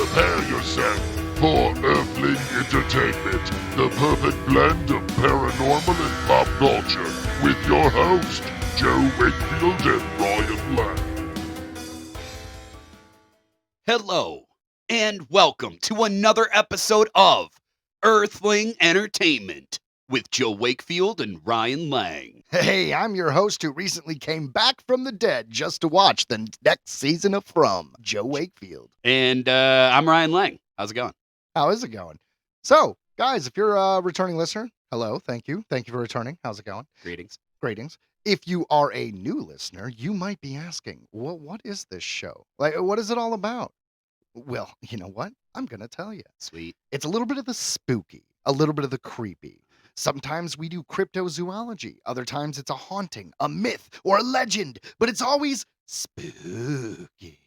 Prepare yourself for Earthling Entertainment, the perfect blend of paranormal and pop culture, with your host, Joe Wakefield and Ryan Lang. Hello, and welcome to another episode of Earthling Entertainment with Joe Wakefield and Ryan Lang. Hey, I'm your host who recently came back from the dead just to watch the next season of From, Joe Wakefield. And I'm Ryan Lang. How's it going? How is it going? So, guys, if you're a returning listener, hello, thank you. Thank you for returning. How's it going? Greetings. Greetings. If you are a new listener, you might be asking, well, what is this show? Like, what is it all about? Well, you know what? I'm going to tell you. Sweet. It's a little bit of the spooky, a little bit of the creepy. Sometimes we do cryptozoology. Other times it's a haunting, a myth, or a legend, but it's always spooky.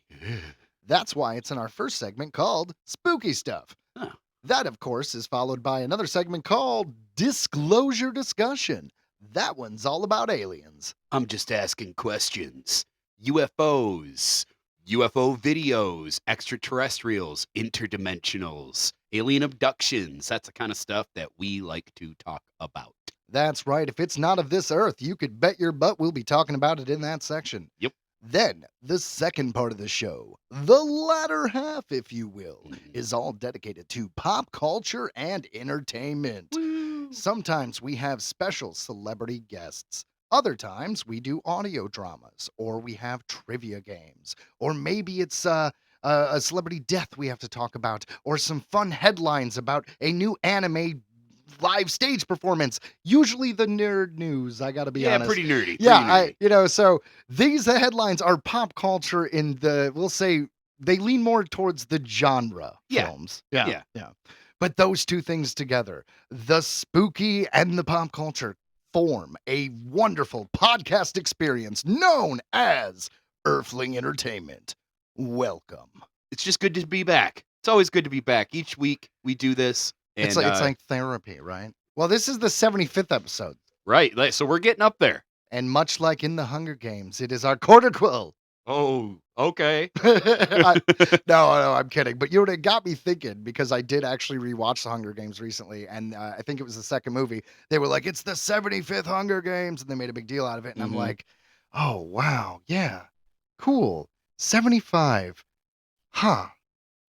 That's why it's in our first segment called Spooky Stuff. Huh. That, of course, is followed by another segment called Disclosure Discussion. That one's all about aliens. I'm just asking questions. UFOs, UFO videos, extraterrestrials, interdimensionals, alien abductions. That's the kind of stuff that we like to talk about. That's right. If it's not of this earth, you could bet your butt we'll be talking about it in that section. Yep. Then, the second part of the show, the latter half, if you will, is all dedicated to pop culture and entertainment. Woo. Sometimes we have special celebrity guests. Other times we do audio dramas, or we have trivia games, or maybe it's a celebrity death we have to talk about, or some fun headlines about a new anime live stage performance. Usually the nerd news, I gotta be honest. Pretty nerdy. Yeah, so these headlines are pop culture in the, we'll say, they lean more towards the genre films. Yeah. But those two things together, the spooky and the pop culture, form a wonderful podcast experience known as Earthling Entertainment. Welcome. It's just good to be back. It's always good to be back. Each week we do this. And, it's like therapy, right? Well, this is the 75th episode. Right. So we're getting up there. And much like in the Hunger Games, it is our quarter quill. Oh, okay. No, I'm kidding. But you know, it got me thinking, because I did actually rewatch the Hunger Games recently, and I think it was the second movie. They were like, it's the 75th Hunger Games, and they made a big deal out of it. And I'm like, oh, wow, yeah, cool. 75. Huh.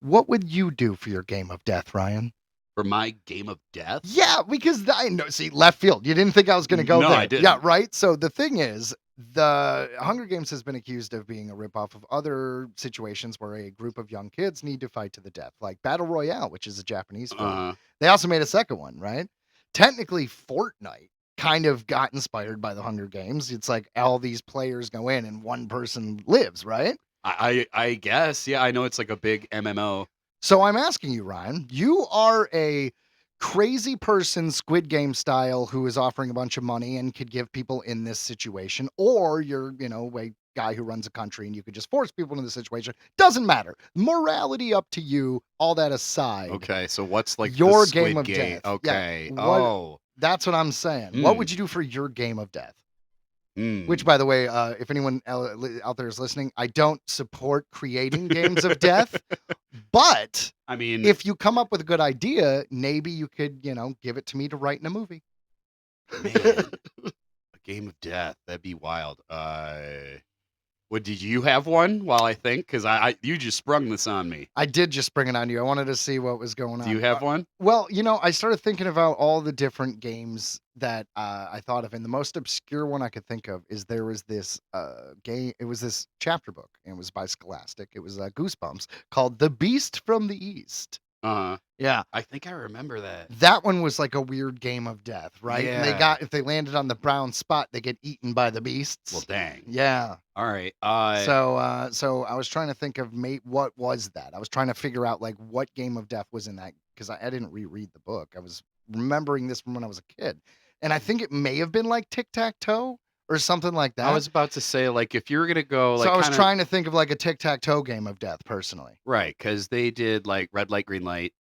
What would you do for your game of death, Ryan? For my game of death? Yeah, because I know, see, left field. You didn't think I was going to go there. No, I didn't. Yeah, right? So the thing is, the Hunger Games has been accused of being a ripoff of other situations where a group of young kids need to fight to the death, like Battle Royale, which is a Japanese film. They also made a second one, right? Technically, Fortnite kind of got inspired by the Hunger Games. It's like all these players go in and one person lives, right? I guess. Yeah, I know it's like a big MMO. So I'm asking you, Ryan, you are a crazy person, Squid Game style, who is offering a bunch of money and could give people in this situation, or you're, a guy who runs a country and you could just force people into the situation. Doesn't matter. Morality up to you, all that aside. Okay, so what's like your the Squid game of Game? death? Okay. Yeah, that's what I'm saying. What would you do for your game of death? Which, by the way, if anyone out there is listening, I don't support creating games of death. But I mean, if you come up with a good idea, maybe you could, give it to me to write in a movie. Man, a game of death. That'd be wild. Did you have one while I think? Because you just sprung this on me. I did just spring it on you. I wanted to see what was going on. Do you have one? Well, I started thinking about all the different games that I thought of, and the most obscure one I could think of is there was this game. It was this chapter book, and it was by Scholastic. It was Goosebumps, called The Beast from the East. Yeah. I think I remember that. That one was like a weird game of death, right? Yeah. And if they landed on the brown spot, they get eaten by the beasts. Well, dang. Yeah. All right. So I was trying to think of what was that? I was trying to figure out like what game of death was in that, because I didn't reread the book. I was remembering this from when I was a kid. And I think it may have been like tic-tac-toe or something like that. I was about to say, like, if you're going to go, like, so I was trying to think of like a tic-tac-toe game of death personally. Right, because they did like red light, green light,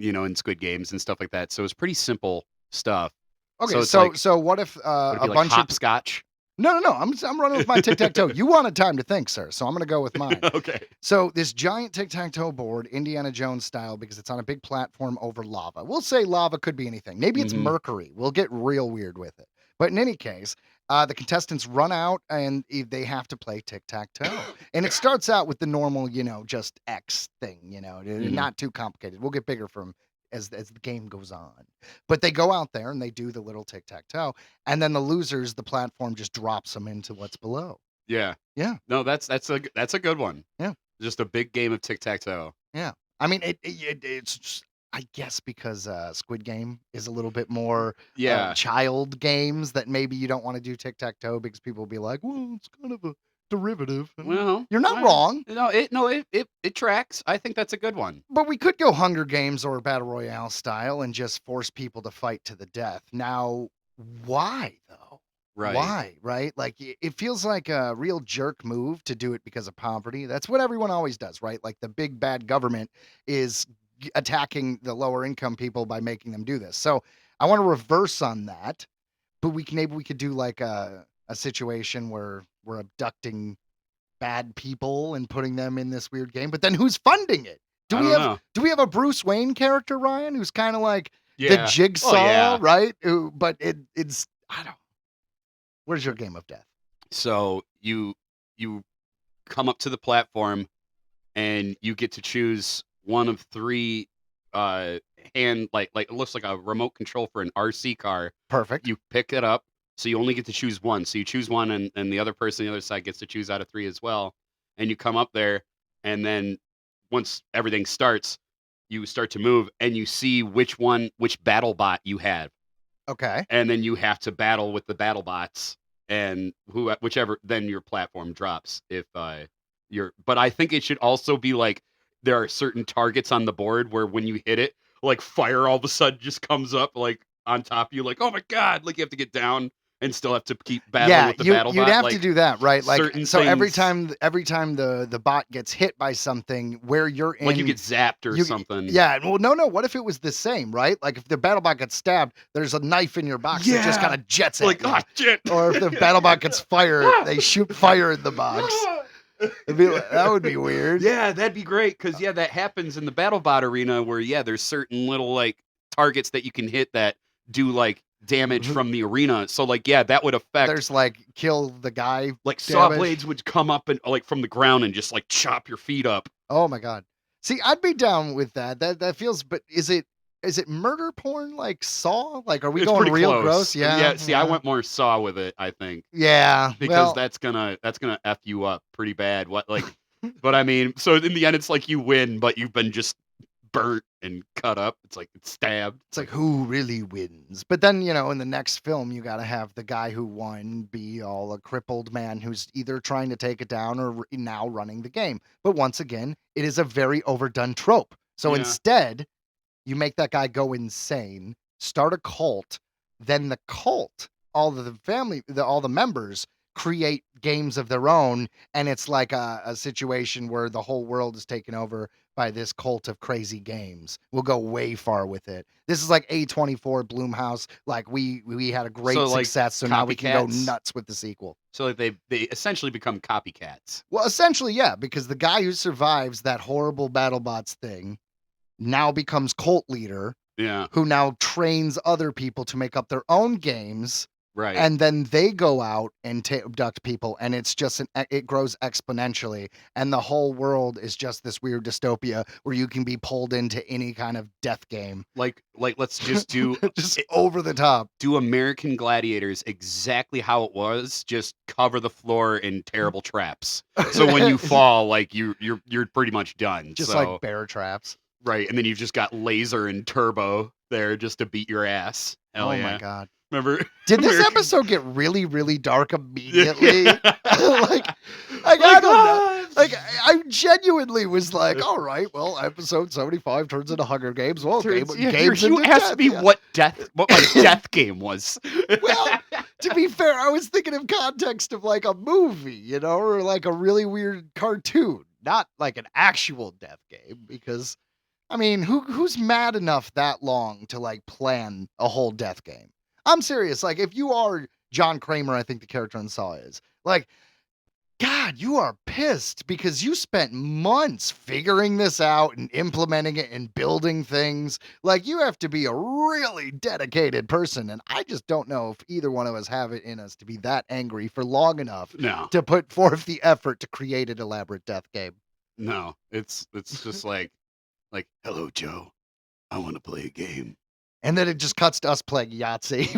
in Squid Games and stuff like that. So it's pretty simple stuff. Okay, so what if a like bunch hopscotch? No. I'm running with my tic-tac-toe. You wanted time to think, sir, so I'm going to go with mine. Okay. So this giant tic-tac-toe board, Indiana Jones style, because it's on a big platform over lava. We'll say lava could be anything. Maybe it's mercury. We'll get real weird with it. But in any case, the contestants run out and they have to play tic-tac-toe. And it starts out with the normal, just X thing, not too complicated. We'll get bigger as the game goes on. But they go out there and they do the little tic-tac-toe. And then the losers, the platform just drops them into what's below. Yeah. Yeah. No, that's a good one. Yeah. Just a big game of tic-tac-toe. Yeah. I mean, it's just, I guess because Squid Game is a little bit more child games that maybe you don't want to do tic-tac-toe because people will be like, well, it's kind of a derivative. Well, you're not wrong. It tracks. I think that's a good one. But we could go Hunger Games or Battle Royale style and just force people to fight to the death. Now, why though? Right. Why? Right? Like it feels like a real jerk move to do it because of poverty. That's what everyone always does, right? Like the big bad government is attacking the lower income people by making them do this. So I want to reverse on that, but maybe we could do like a situation where we're abducting bad people and putting them in this weird game. But then who's funding it? Do we have a Bruce Wayne character, Ryan, who's kind of like the Jigsaw, right? But it's I don't. Where's your game of death? So you come up to the platform and you get to choose one of three hand like it looks like a remote control for an RC car. Perfect. You pick it up, so you only get to choose one. So you choose one and the other person on the other side gets to choose out of three as well. And you come up there and then once everything starts, you start to move and you see which battle bot you have. Okay. And then you have to battle with the battle bots and whichever then your platform drops if but I think it should also be like there are certain targets on the board where when you hit it, like fire all of a sudden just comes up like on top of you, like, oh my God, like you have to get down and still have to keep battling with the battle bot. You'd have like, to do that, right? Like so things, every time the bot gets hit by something where you're in, like you get zapped or something. Yeah, well, no. What if it was the same, right? Like if the battle bot gets stabbed, there's a knife in your box that just kind of jets it. Like, oh shit. Or if the battle bot gets fired, they shoot fire in the box. That would be weird. Yeah, that'd be great because that happens in the battle bot arena where there's certain little like targets that you can hit that do like damage from the arena. So like that would affect. There's like kill the guy. Like saw blades would come up and like from the ground and just like chop your feet up. Oh my God. See, I'd be down with that. That feels. But is it murder porn like Saw? Like are we going real gross? Yeah. Yeah. See, I went more Saw with it. I think. Yeah. Because that's gonna f you up pretty bad. What like. But I mean, so in the end, it's like you win, but you've been just burnt and cut up. It's like it's stabbed. It's like who really wins? But then in the next film you got to have the guy who won be all a crippled man who's either trying to take it down or now running the game. But once again, it is a very overdone trope. So instead, you make that guy go insane, start a cult, then the cult, all the members create games of their own, and it's like a situation where the whole world is taken over by this cult of crazy games. We'll go way far with it. This is like A24 Blumhouse. Like we had a great success, so now we can go nuts with the sequel. So like they essentially become copycats. Well, essentially, yeah, because the guy who survives that horrible BattleBots thing now becomes cult leader. Yeah. Who now trains other people to make up their own games. Right. And then they go out and abduct people, and it's just it grows exponentially, and the whole world is just this weird dystopia where you can be pulled into any kind of death game. Like let's just do just over the top. Do American Gladiators exactly how it was, just cover the floor in terrible traps. So when you fall, like you're pretty much done. Just like bear traps. Right, and then you've just got Laser and Turbo there just to beat your ass. Hell yeah. My God. Remember? Did this episode get really, really dark immediately? Like I don't know. Like I genuinely was like, all right, well, episode 75 turns into Hunger Games. Well, games you asked me what my death game was. Well, to be fair, I was thinking in context of like a movie, or like a really weird cartoon, not like an actual death game. Because, I mean, who's mad enough that long to like plan a whole death game? I'm serious. Like, if you are John Kramer, I think the character on Saw is. Like, God, you are pissed because you spent months figuring this out and implementing it and building things. Like, you have to be a really dedicated person. And I just don't know if either one of us have it in us to be that angry for long enough to put forth the effort to create an elaborate death game. No, it's just like, hello, Joe. I want to play a game. And then it just cuts to us playing Yahtzee.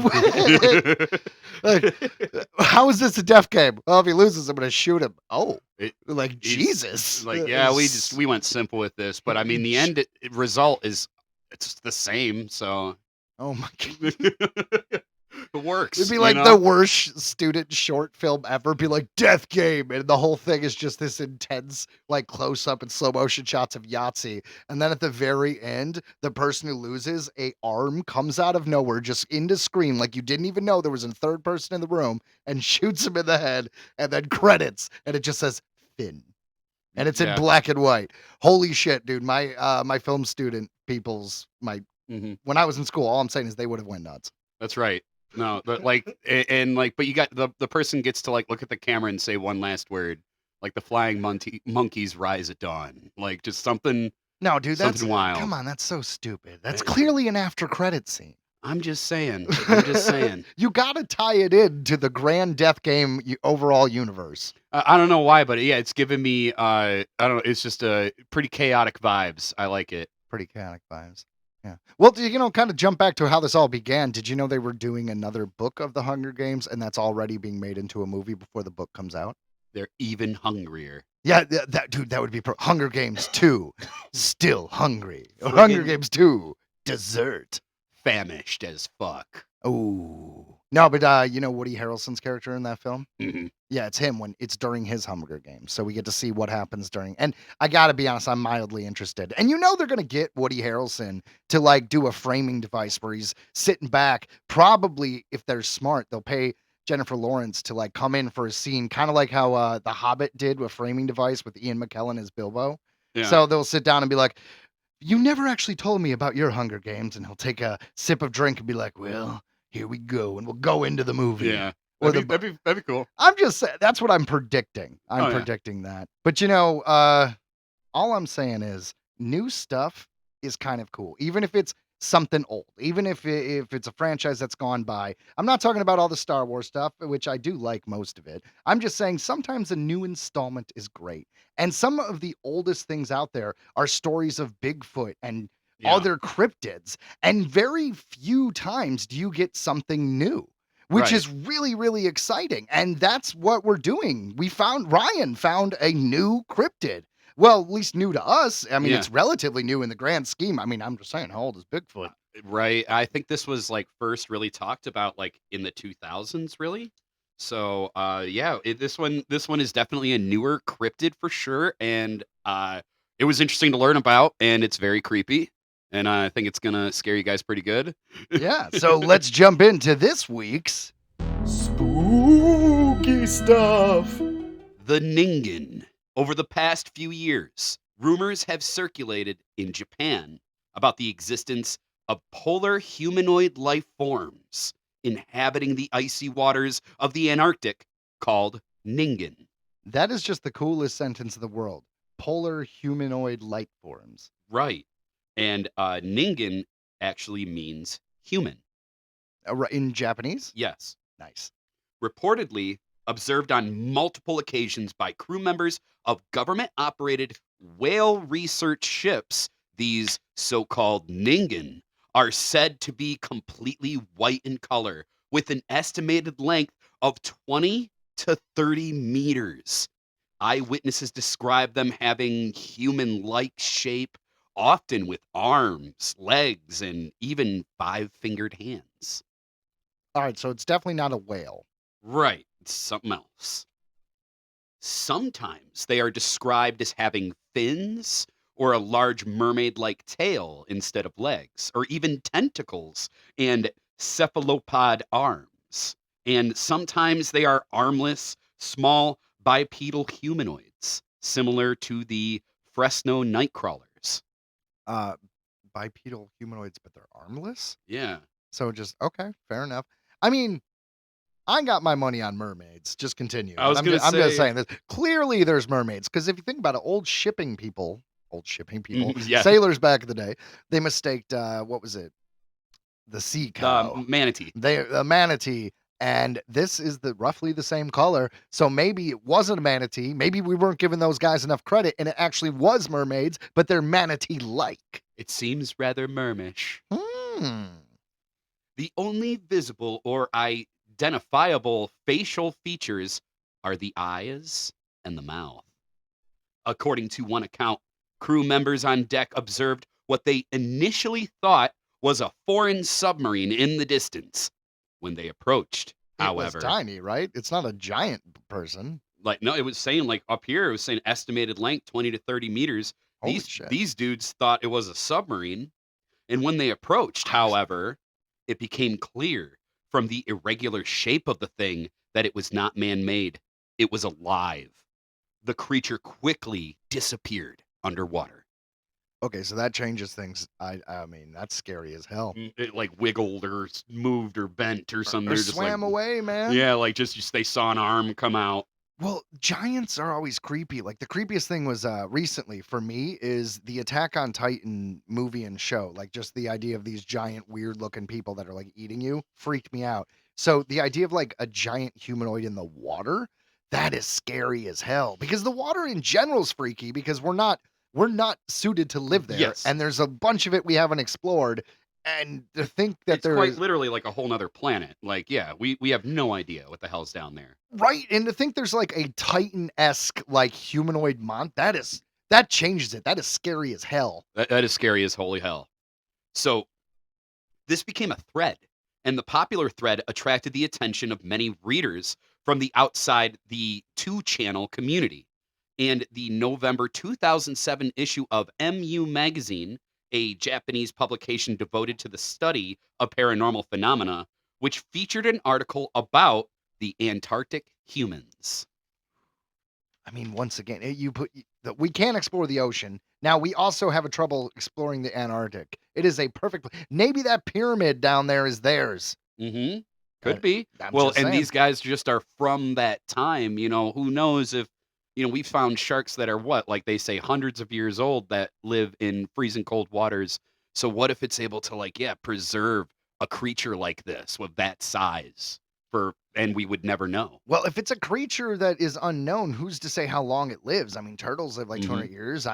How is this a death game? Well, if he loses, I'm going to shoot him. Oh, Jesus. Like, yeah, we went simple with this, but I mean, the end result is it's the same. So, oh my God. It works. It'd be like the worst student short film ever. Be like death game, and the whole thing is just this intense, like close up and slow motion shots of Yahtzee. And then at the very end, the person who loses, a arm comes out of nowhere, just into screen, like you didn't even know there was a third person in the room, and shoots him in the head. And then credits, and it just says Finn, and it's in black and white. Holy shit, dude! My film student when I was in school, all I'm saying is they would have went nuts. That's right. No, but but you got the person gets to like look at the camera and say one last word, like the flying monkeys rise at dawn, like just something. No, dude, that's wild. Come on, that's so stupid. That's clearly an after credit scene. I'm just saying. You gotta tie it in to the grand death game overall universe. I don't know why, but yeah, it's giving me I don't know. It's just a pretty chaotic vibes. I like it. Pretty chaotic vibes. Yeah. Well, kind of jump back to how this all began. Did you know they were doing another book of the Hunger Games, and that's already being made into a movie before the book comes out? They're even hungrier. Yeah, that would be Hunger Games 2, still hungry. Hunger Games 2, dessert. Famished as fuck. Oh. No, but Woody Harrelson's character in that film? Mm-hmm. Yeah, it's him when it's during his Hunger Games. So we get to see what happens during. And I got to be honest, I'm mildly interested. And they're going to get Woody Harrelson to like do a framing device where he's sitting back. Probably, if they're smart, they'll pay Jennifer Lawrence to like come in for a scene, kind of like how The Hobbit did with framing device with Ian McKellen as Bilbo. Yeah. So they'll sit down and be like, you never actually told me about your Hunger Games. And he'll take a sip of drink and be like, well, here we go. And we'll go into the movie. Yeah. That'd be cool. I'm just saying, that's what I'm predicting. I'm predicting that. But all I'm saying is new stuff is kind of cool. Even if it's something old, even if it's a franchise that's gone by. I'm not talking about all the Star Wars stuff, which I do like most of it. I'm just saying sometimes a new installment is great. And some of the oldest things out there are stories of Bigfoot and other cryptids. And very few times do you get something new, which is really, really exciting. And that's what we're doing. Ryan found a new cryptid. Well, at least new to us. I mean, it's relatively new in the grand scheme. I mean, I'm just saying, how old is Bigfoot? Right. I think this was like first really talked about like in the 2000s, really. So, this one is definitely a newer cryptid for sure. And it was interesting to learn about, and it's very creepy. And I think it's going to scare you guys pretty good. Yeah. So let's jump into this week's spooky stuff. The Ningen. Over the past few years, rumors have circulated in Japan about the existence of polar humanoid life forms inhabiting the icy waters of the Antarctic called Ningen. That is just the coolest sentence in the world. Polar humanoid life forms. Right. And Ningen actually means human. In Japanese? Yes. Nice. Reportedly observed on multiple occasions by crew members of government-operated whale research ships, these so-called Ningen are said to be completely white in color, with an estimated length of 20 to 30 meters. Eyewitnesses describe them having human-like shape, often with arms, legs, and even 5-fingered hands. All right, so it's definitely not a whale. Right, it's something else. Sometimes they are described as having fins or a large mermaid-like tail instead of legs, or even tentacles and cephalopod arms. And sometimes they are armless, small bipedal humanoids, similar to the Fresno nightcrawlers. Bipedal humanoids, but they're armless? Yeah. So just, okay, fair enough. I mean, I got my money on mermaids. Just continue. I was going to say... I'm just saying this. Clearly, there's mermaids. Because if you think about it, old shipping people, yeah. sailors back in the day, they mistaked, what was it? The sea cow. Manatee. The manatee. And this is roughly the same color. So maybe it wasn't a manatee. Maybe we weren't giving those guys enough credit, and it actually was mermaids, but they're manatee-like. It seems rather mermish. Hmm. The only visible or identifiable facial features are the eyes and the mouth. According to one account, crew members on deck observed what they initially thought was a foreign submarine in the distance. When they approached, however... It was tiny, right? It's not a giant person. Like, no, it was saying, like, up here, it was saying estimated length 20 to 30 meters. These dudes thought it was a submarine. And when they approached, however, it became clear from the irregular shape of the thing that it was not man-made. It was alive. The creature quickly disappeared underwater. Okay, so that changes things. I mean, that's scary as hell. It like wiggled or moved or bent or something. Or just swam away, man. Yeah, like just they saw an arm come out. Well, giants are always creepy. Like the creepiest thing was recently for me is the Attack on Titan movie and show. Like just the idea of these giant, weird-looking people that are like eating you freaked me out. So the idea of like a giant humanoid in the water, that is scary as hell. Because the water in general is freaky because we're not suited to live there. Yes. And there's a bunch of it we haven't explored. And to think that it's quite literally like a whole nother planet. Like, yeah, we have no idea what the hell's down there. Right. And to think there's like a Titan-esque like humanoid that changes it. That is scary as hell. That is scary as holy hell. So this became a thread, and the popular thread attracted the attention of many readers from the outside the 2-channel community. And the November 2007 issue of MU Magazine, a Japanese publication devoted to the study of paranormal phenomena, which featured an article about the Antarctic humans. I mean, once again, we can't explore the ocean. Now, we also have a trouble exploring the Antarctic. It is a perfect... Maybe that pyramid down there is theirs. Mm-hmm. Could be. I'm well, just and saying. These guys just are from that time. You know, who knows if... You know, we found sharks that are like they say, hundreds of years old that live in freezing cold waters. So what if it's able to preserve a creature like this with that size and we would never know? Well, if it's a creature that is unknown, who's to say how long it lives? I mean, turtles live like 200 years.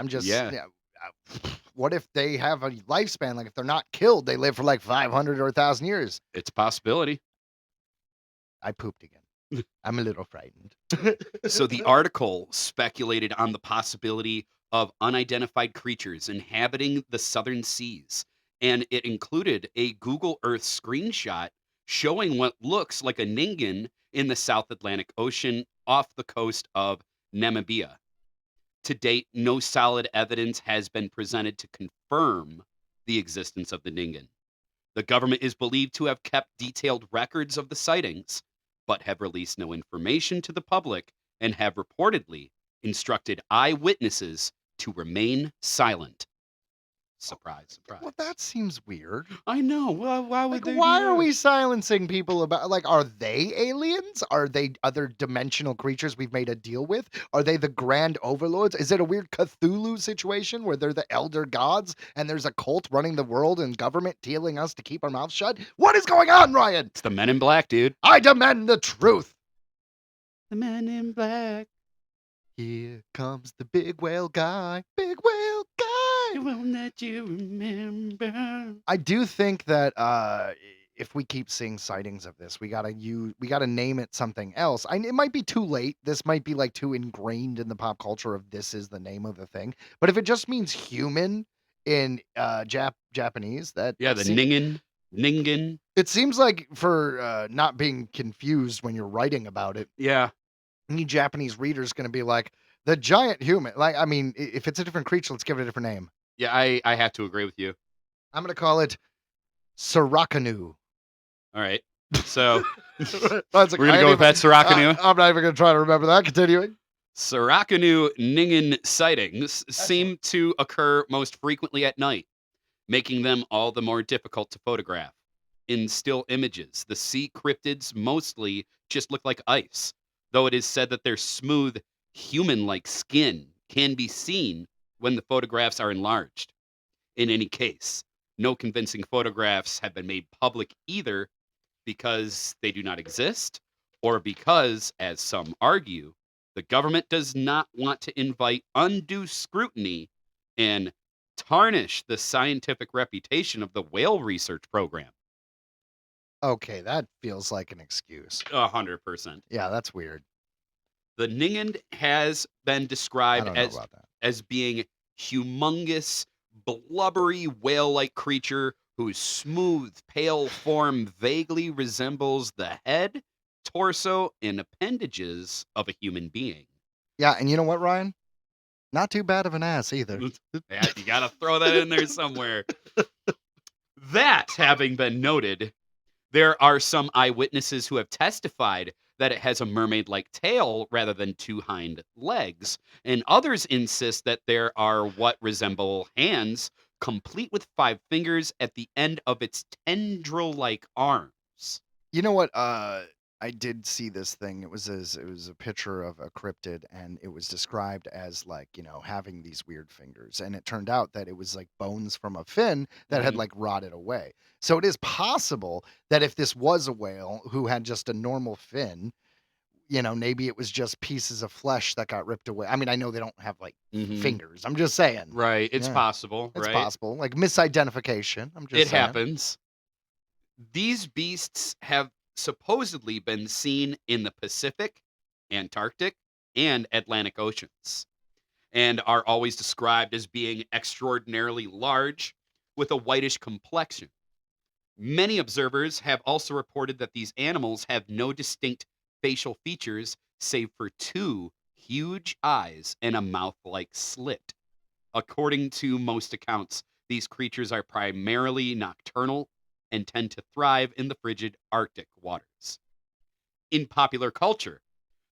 What if they have a lifespan? Like if they're not killed, they live for like 500 or 1,000 years. It's a possibility. I pooped again. I'm a little frightened. So the article speculated on the possibility of unidentified creatures inhabiting the southern seas, and it included a Google Earth screenshot showing what looks like a Ningen in the South Atlantic Ocean off the coast of Namibia. To date, no solid evidence has been presented to confirm the existence of the Ningen. The government is believed to have kept detailed records of the sightings, but have released no information to the public and have reportedly instructed eyewitnesses to remain silent. Surprise, surprise. Well, that seems weird. I know. Well, why would they? Why are we silencing people about? Like, are they aliens? Are they other dimensional creatures we've made a deal with? Are they the grand overlords? Is it a weird Cthulhu situation where they're the elder gods and there's a cult running the world and government telling us to keep our mouths shut? What is going on, Ryan? It's the Men in Black, dude. I demand the truth. The Men in Black. Here comes the big whale guy. Big whale guy. The one that you remember. I do think that if we keep seeing sightings of this, we gotta name it something else. It might be too late. This might be like too ingrained in the pop culture of this is the name of the thing. But if it just means human in Japanese, that the Ningen. It seems like for not being confused when you're writing about it. Yeah. Any Japanese reader is going to be like the giant human. Like, I mean, if it's a different creature, let's give it a different name. Yeah, I have to agree with you. I'm going to call it Surakanu. All right. So we're going to go with that Surakanu. I'm not even going to try to remember that. Continuing. Surakanu Ningen sightings seem to occur most frequently at night, making them all the more difficult to photograph. In still images, the sea cryptids mostly just look like ice, though it is said that their smooth, human-like skin can be seen when the photographs are enlarged. In any case, no convincing photographs have been made public either because they do not exist or because, as some argue, the government does not want to invite undue scrutiny and tarnish the scientific reputation of the whale research program. Okay, that feels like an excuse. 100%. Yeah, that's weird. The Ningen has been I described don't know about that. as being humongous, blubbery whale-like creature whose smooth, pale form vaguely resembles the head, torso, and appendages of a human being. Yeah, and you know what, Ryan? Not too bad of an ass either. Yeah, you gotta throw that in there somewhere. That having been noted, there are some eyewitnesses who have testified that it has a mermaid-like tail rather than two hind legs, and others insist that there are what resemble hands, complete with 5 fingers at the end of its tendril-like arms. You know what? I did see this thing. It was a picture of a cryptid, and it was described as like, having these weird fingers. And it turned out that it was like bones from a fin that had Mhm. like rotted away. So it is possible that if this was a whale who had just a normal fin, maybe it was just pieces of flesh that got ripped away. I mean, I know they don't have like Mhm. fingers. I'm just saying. Right, it's Yeah, possible, it's right? possible. Like misidentification. I'm just It saying. happens. These beasts have supposedly been seen in the Pacific, Antarctic, and Atlantic Oceans, and are always described as being extraordinarily large with a whitish complexion. Many observers have also reported that these animals have no distinct facial features save for 2 huge eyes and a mouth like slit. According to most accounts, these creatures are primarily nocturnal and tend to thrive in the frigid Arctic waters. In popular culture,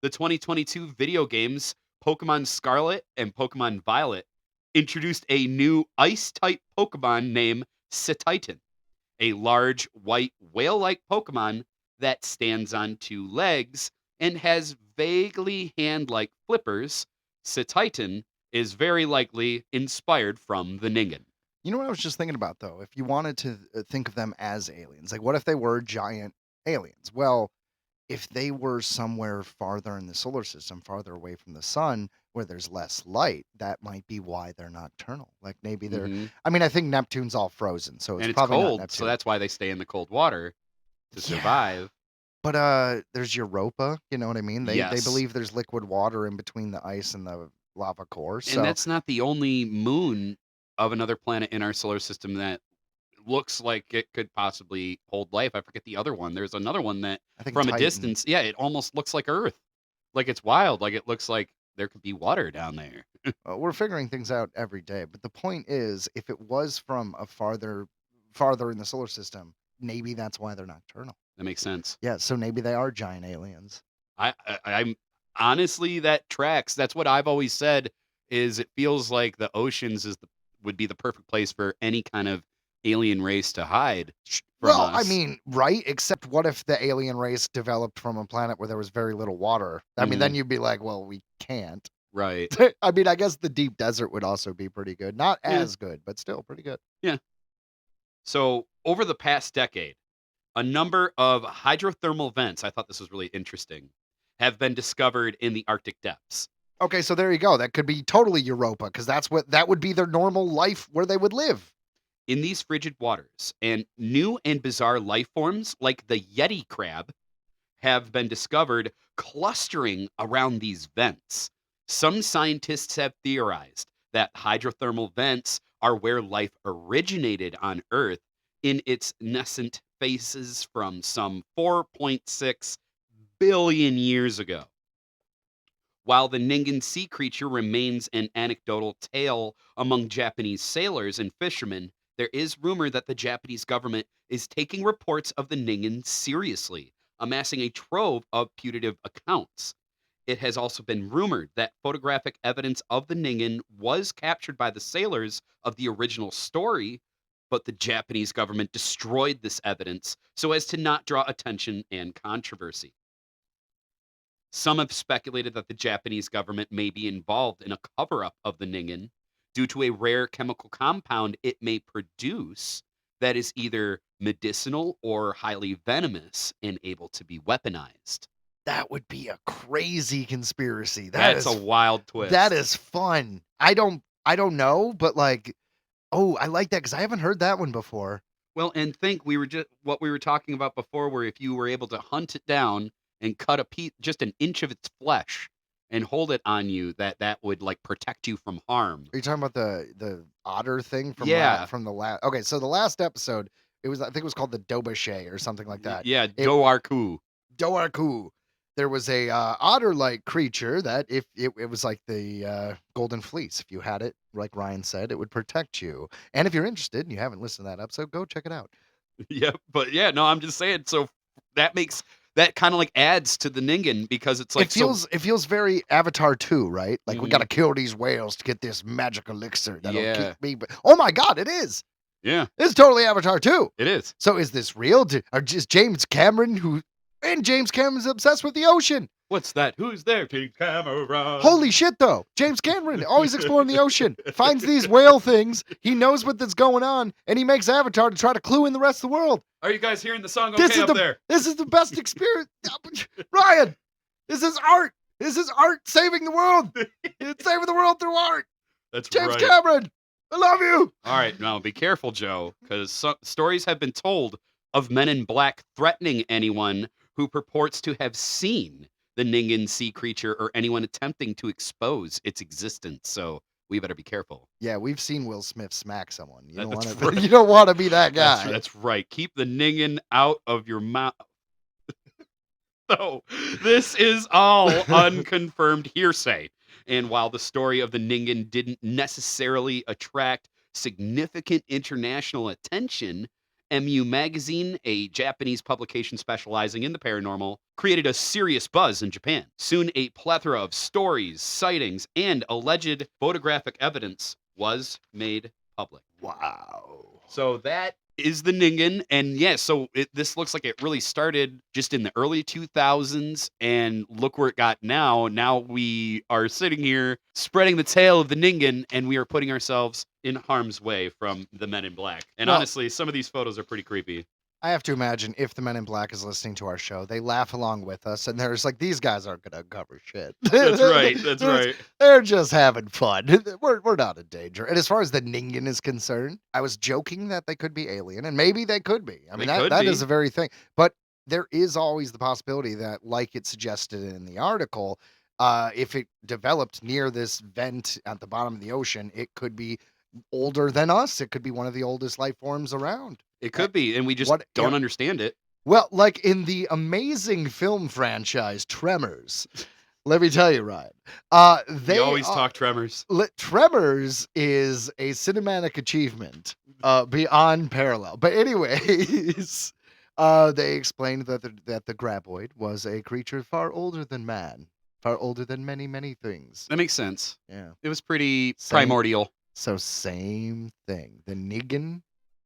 the 2022 video games Pokemon Scarlet and Pokemon Violet introduced a new ice-type Pokemon named Cetitan, a large white whale-like Pokemon that stands on 2 legs and has vaguely hand-like flippers. Cetitan is very likely inspired from the Ningen. You know what I was just thinking about though? If you wanted to think of them as aliens, like what if they were giant aliens? Well, if they were somewhere farther in the solar system, farther away from the sun, where there's less light, that might be why they're nocturnal. Like maybe they're, Mhm. I mean, I think Neptune's all frozen, so it's And it's probably not cold, Neptune. so that's why they stay in the cold water to Yeah. survive. But there's Europa, you know what I mean? They Yes. believe there's liquid water in between the ice and the lava core. And So that's not the only moon of another planet in our solar system that looks like it could possibly hold life. I forget the other one. There's another one that I think from a Titan. distance, yeah, it almost looks like Earth. Like it's wild. Like it looks like there could be water down there. We're figuring things out every day, but the point is, if it was from a farther in the solar system, maybe that's why they're nocturnal. That makes sense. Yeah, so maybe they are giant aliens. I'm honestly, that tracks. That's what I've always said. Is it feels like the oceans would be the perfect place for any kind of alien race to hide from Well, us. I mean, right? Except what if the alien race developed from a planet where there was very little water? I mean, then you'd be like, well, we can't. Right. I mean, I guess the deep desert would also be pretty good. Not Yeah. as good, but still pretty good. So over the past decade, a number of hydrothermal vents, I thought this was really interesting, have been discovered in the Arctic depths. Okay, so there you go. That could be totally Europa, because that would be their normal life where they would live. In these frigid waters, and new and bizarre life forms like the Yeti crab have been discovered clustering around these vents. Some scientists have theorized that hydrothermal vents are where life originated on Earth in its nascent phases from some 4.6 billion years ago. While the Ningen sea creature remains an anecdotal tale among Japanese sailors and fishermen, there is rumor that the Japanese government is taking reports of the Ningen seriously, amassing a trove of putative accounts. It has also been rumored that photographic evidence of the Ningen was captured by the sailors of the original story, but the Japanese government destroyed this evidence so as to not draw attention and controversy. Some have speculated that the Japanese government may be involved in a cover-up of the Ningen due to a rare chemical compound it may produce that is either medicinal or highly venomous and able to be weaponized. That would be a crazy conspiracy. That's a wild twist. That is fun. I don't know, but like, oh, I like that because I haven't heard that one before. Well, and think what we were talking about before, where if you were able to hunt it down and cut just an inch of its flesh and hold it on you, that would like protect you from harm. Are you talking about the otter thing from from the last? Okay, so the last episode, I think it was called the Dobashay or something like that. Yeah, Doarku. Doarku. There was a otter-like creature that if it was like the golden fleece. If you had it, like Ryan said, it would protect you. And if you're interested and you haven't listened to that episode, go check it out. Yeah, but yeah, no, I'm just saying. So that kind of like adds to the Ningen because it's like it feels very Avatar 2, right? Like we got to kill these whales to get this magic elixir that'll keep me. Oh my God, it is. Yeah, it's totally Avatar 2. It is. So is this real? Or just James Cameron James Cameron's obsessed with the ocean. What's that? Who's there? James Cameron. Holy shit, though. James Cameron, always exploring the ocean, finds these whale things. He knows what's going on, and he makes Avatar to try to clue in the rest of the world. Are you guys hearing the song okay up there? This is the best experience. Ryan, this is art. This is art saving the world. It's saving the world through art. That's James Cameron, I love you. All right, now be careful, Joe, because stories have been told of men in black threatening anyone who purports to have seen the Ningen sea creature or anyone attempting to expose its existence. So we better be careful. Yeah, we've seen Will Smith smack someone. You don't want to be that guy. That's right. Keep the Ningen out of your mouth. So this is all unconfirmed hearsay. And while the story of the Ningen didn't necessarily attract significant international attention, MU Magazine, a Japanese publication specializing in the paranormal, created a serious buzz in Japan. Soon, a plethora of stories, sightings, and alleged photographic evidence was made public. Wow. So that is the Ningen. And yes, so this looks like it really started just in the early 2000s. And look where it got now. Now we are sitting here spreading the tale of the Ningen, and we are putting ourselves in harm's way from the Men in Black. And honestly, some of these photos are pretty creepy. I have to imagine if the Men in Black is listening to our show, they laugh along with us, and there's like, these guys aren't going to cover shit. That's right. That's right. They're just having fun. We're not in danger. And as far as the Ningen is concerned, I was joking that they could be alien, and maybe they could be. I mean, that is a very thing. But there is always the possibility that, like it suggested in the article, if it developed near this vent at the bottom of the ocean, it could be older than us. It could be one of the oldest life forms around. It could be, and we just don't understand it. Well, like in the amazing film franchise Tremors, let me tell you, Ryan. They always talk Tremors. Tremors is a cinematic achievement beyond parallel. But anyways, they explained that the graboid was a creature far older than man, far older than many, many things. That makes sense. Yeah. It was pretty primordial. So same thing. The Ningen.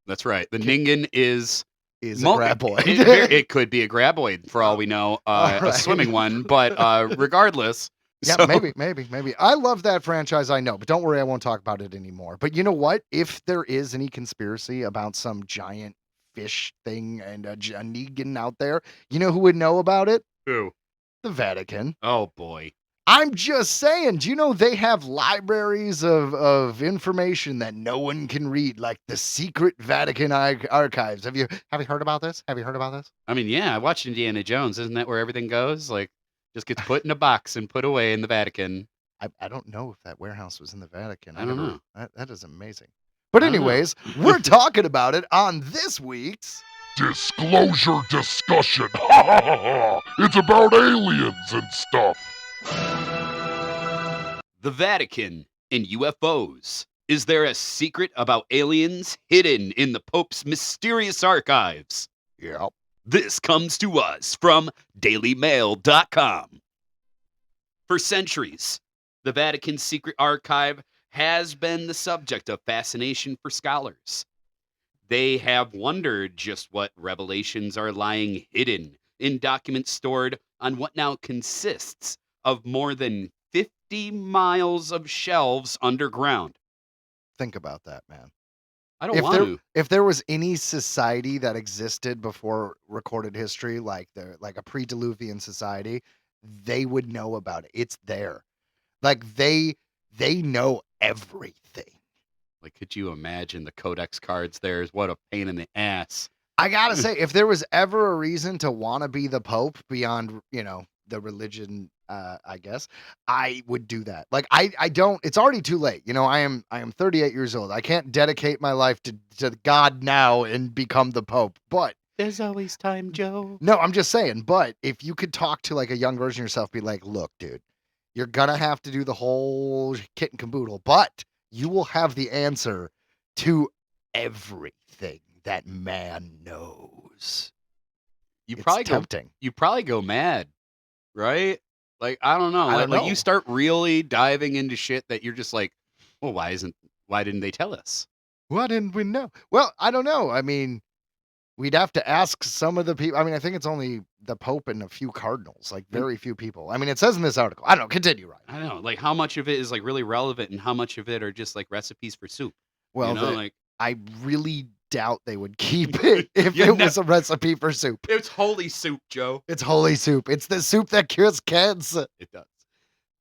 That's right. The Ningen is a graboid. It could be a graboid for all we know, a swimming one. But regardless. Yeah, so... maybe. I love that franchise, I know. But don't worry, I won't talk about it anymore. But you know what? If there is any conspiracy about some giant fish thing and a Ningen out there, you know who would know about it? Who? The Vatican. Oh, boy. I'm just saying, do you know they have libraries of information that no one can read, like the secret Vatican archives? Have you heard about this? I mean, yeah, I watched Indiana Jones. Isn't that where everything goes? Like, just gets put in a box and put away in the Vatican. I don't know if that warehouse was in the Vatican. I don't know. That is amazing. But anyways, we're talking about it on this week's Disclosure Discussion. It's about aliens and stuff. The Vatican and UFOs. Is there a secret about aliens hidden in the Pope's mysterious archives? Yep. This comes to us from dailymail.com. For centuries, the Vatican's secret archive has been the subject of fascination for scholars. They have wondered just what revelations are lying hidden in documents stored on what now consists of more than 50 miles of shelves underground. Think about that, man. I don't want to. If there was any society that existed before recorded history, like a pre-Diluvian society, they would know about it. It's there. Like they know everything. Like, could you imagine the codex cards there? What a pain in the ass. I gotta say, if there was ever a reason to want to be the Pope beyond, the religion, I guess, I would do that. Like, I don't, it's already too late. I am 38 years old. I can't dedicate my life to God now and become the Pope, but there's always time, Joe. No, I'm just saying, but if you could talk to like a young version of yourself, be like, look, dude, you're gonna have to do the whole kit and caboodle, but you will have the answer to everything that man knows. You probably go mad, right? Like, I don't know. Like you start really diving into shit that you're just like, well, why didn't they tell us? Why didn't we know? Well, I don't know. I mean, we'd have to ask some of the people. I mean, I think it's only the Pope and a few cardinals, like very few people. I mean, it says in this article. I don't know. Continue, Ryan. I don't know. Like, how much of it is like really relevant and how much of it are just like recipes for soup? Well, I really doubt they would keep it if it was a recipe for soup. It's holy soup, Joe. It's holy soup. It's the soup that cures cancer. It does.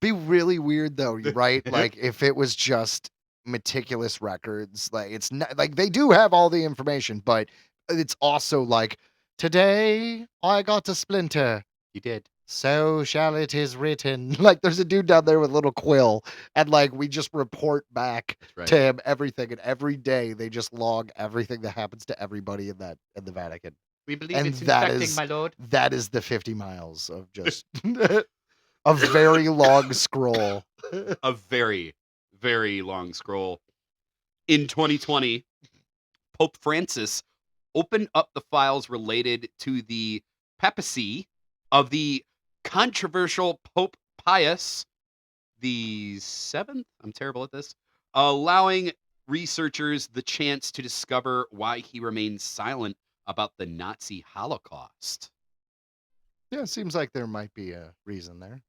Be really weird though, right? Like if it was just meticulous records, like it's not like they do have all the information, but it's also like, today I got a splinter. You did. So shall it is written. Like there's a dude down there with a little quill, and like we just report back to him everything, and every day they just log everything that happens to everybody in the Vatican. We believe it's infecting, my lord. That is the 50 miles of just a very long scroll. A very, very long scroll. In 2020, Pope Francis opened up the files related to the papacy of the controversial Pope Pius the Seventh. I'm terrible at this. Allowing researchers the chance to discover why he remained silent about the Nazi Holocaust. Yeah, it seems like there might be a reason there.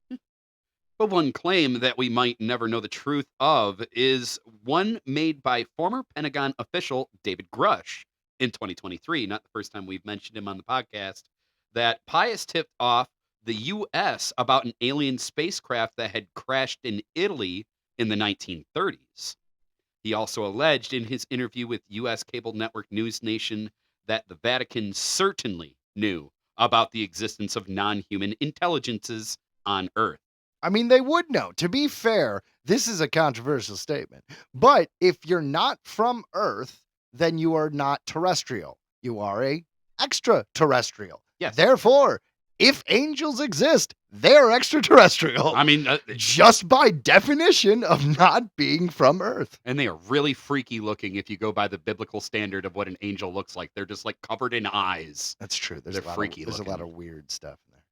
But one claim that we might never know the truth of is one made by former Pentagon official David Grush in 2023. Not the first time we've mentioned him on the podcast. That Pius tipped off the U.S. about an alien spacecraft that had crashed in Italy in the 1930s. He also alleged in his interview with U.S. cable network News Nation that the Vatican certainly knew about the existence of non-human intelligences on Earth. I mean, they would know. To be fair, this is a controversial statement. But if you're not from Earth, then you are not terrestrial. You are a extraterrestrial. Yes. Therefore, if angels exist, they're extraterrestrial. I mean, just by definition of not being from Earth. And they are really freaky looking if you go by the biblical standard of what an angel looks like. They're just like covered in eyes. That's true. There's a lot of weird stuff in there.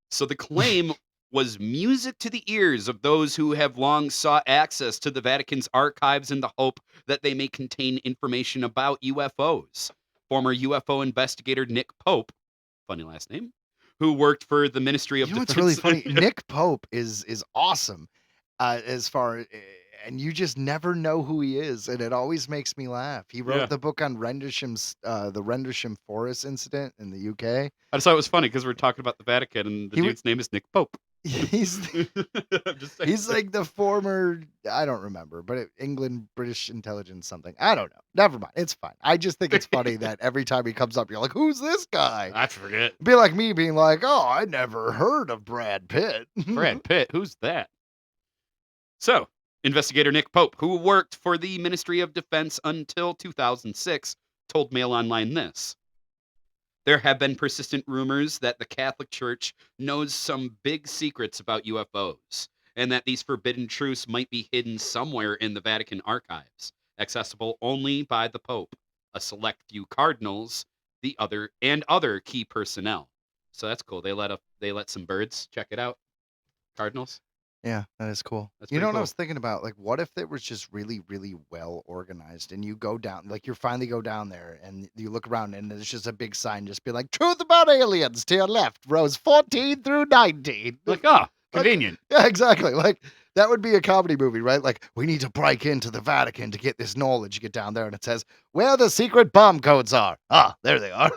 So the claim was music to the ears of those who have long sought access to the Vatican's archives in the hope that they may contain information about UFOs. Former UFO investigator Nick Pope, funny last name, who worked for the Ministry of Defense. What's really funny? Nick Pope is awesome, and you just never know who he is, and it always makes me laugh. He wrote the book on Rendlesham, the Rendlesham Forest incident in the UK. I just thought it was funny because we're talking about the Vatican, and the dude's name is Nick Pope. He's like the former, I don't remember, but England, British intelligence something. I don't know. Never mind. It's fine. I just think it's funny that every time he comes up, you're like, who's this guy? I forget. Be like me being like, oh, I never heard of Brad Pitt. Brad Pitt? Who's that? So, investigator Nick Pope, who worked for the Ministry of Defense until 2006, told Mail Online this. There have been persistent rumors that the Catholic Church knows some big secrets about UFOs, and that these forbidden truths might be hidden somewhere in the Vatican archives, accessible only by the Pope, a select few cardinals, other key personnel. So that's cool. They let some birds check it out. Cardinals. Yeah, that is cool. That's You pretty know what I cool. was thinking about? Like, what if it was just really, really well organized and you go down, like, you finally go down there and you look around and there's just a big sign just be like, truth about aliens to your left, rows 14 through 19. Like, Like, convenient. yeah, exactly. Like, that would be a comedy movie, right? Like, we need to break into the Vatican to get this knowledge. You get down there and it says, where the secret bomb codes are. Ah, there they are.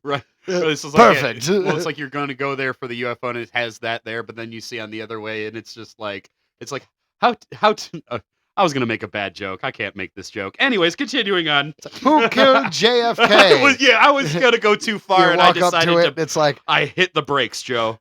Right. This is Perfect. Well, it's like you're going to go there for the UFO and it has that there, but then you see on the other way and it's just like, I was going to make a bad joke. I can't make this joke. Anyways, continuing on. Who killed JFK? I was going to go too far and I walk up decided to it, it's like I hit the brakes, Joe.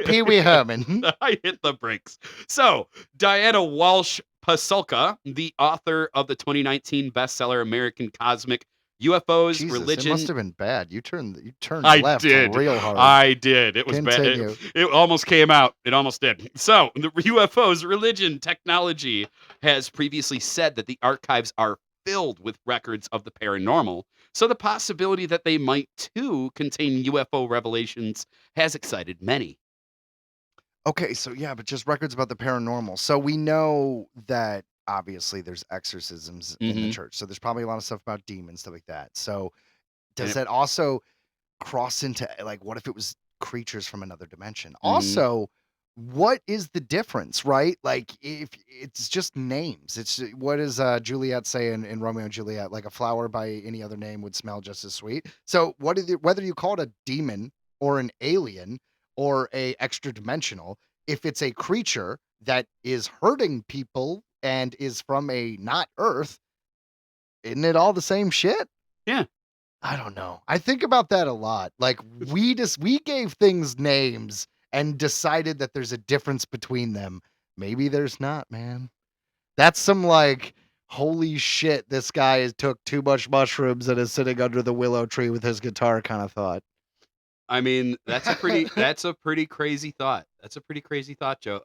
Pee Wee Herman. I hit the brakes. So, Diana Walsh Pasulka, the author of the 2019 bestseller American Cosmic UFOs, Jesus, Religion. it must have been bad. You turned I left did. real hard. I did. It was Continue. bad. It almost came out. It almost did. So, the UFOs, Religion, Technology has previously said that the archives are filled with records of the paranormal. So the possibility that they might too contain UFO revelations has excited many. Okay, so yeah, but just records about the paranormal. So we know that obviously there's exorcisms in the Mhm. church. So there's probably a lot of stuff about demons, stuff like that. So does Yep. that also cross into like what if it was creatures from another dimension? Mhm. Also, what is the difference, right? Like if it's just names. It's what does Juliet say in Romeo and Juliet? Like a flower by any other name would smell just as sweet. So what is it, whether you call it a demon or an alien or a extra dimensional, if it's a creature that is hurting people and is from a not Earth, isn't it all the same shit? Yeah. I don't know. I think about that a lot. Like we gave things names and decided that there's a difference between them. Maybe there's not, man. That's some like holy shit, this guy has took too much mushrooms and is sitting under the willow tree with his guitar kind of thought. I mean, that's a pretty crazy thought. That's a pretty crazy thought, Joe.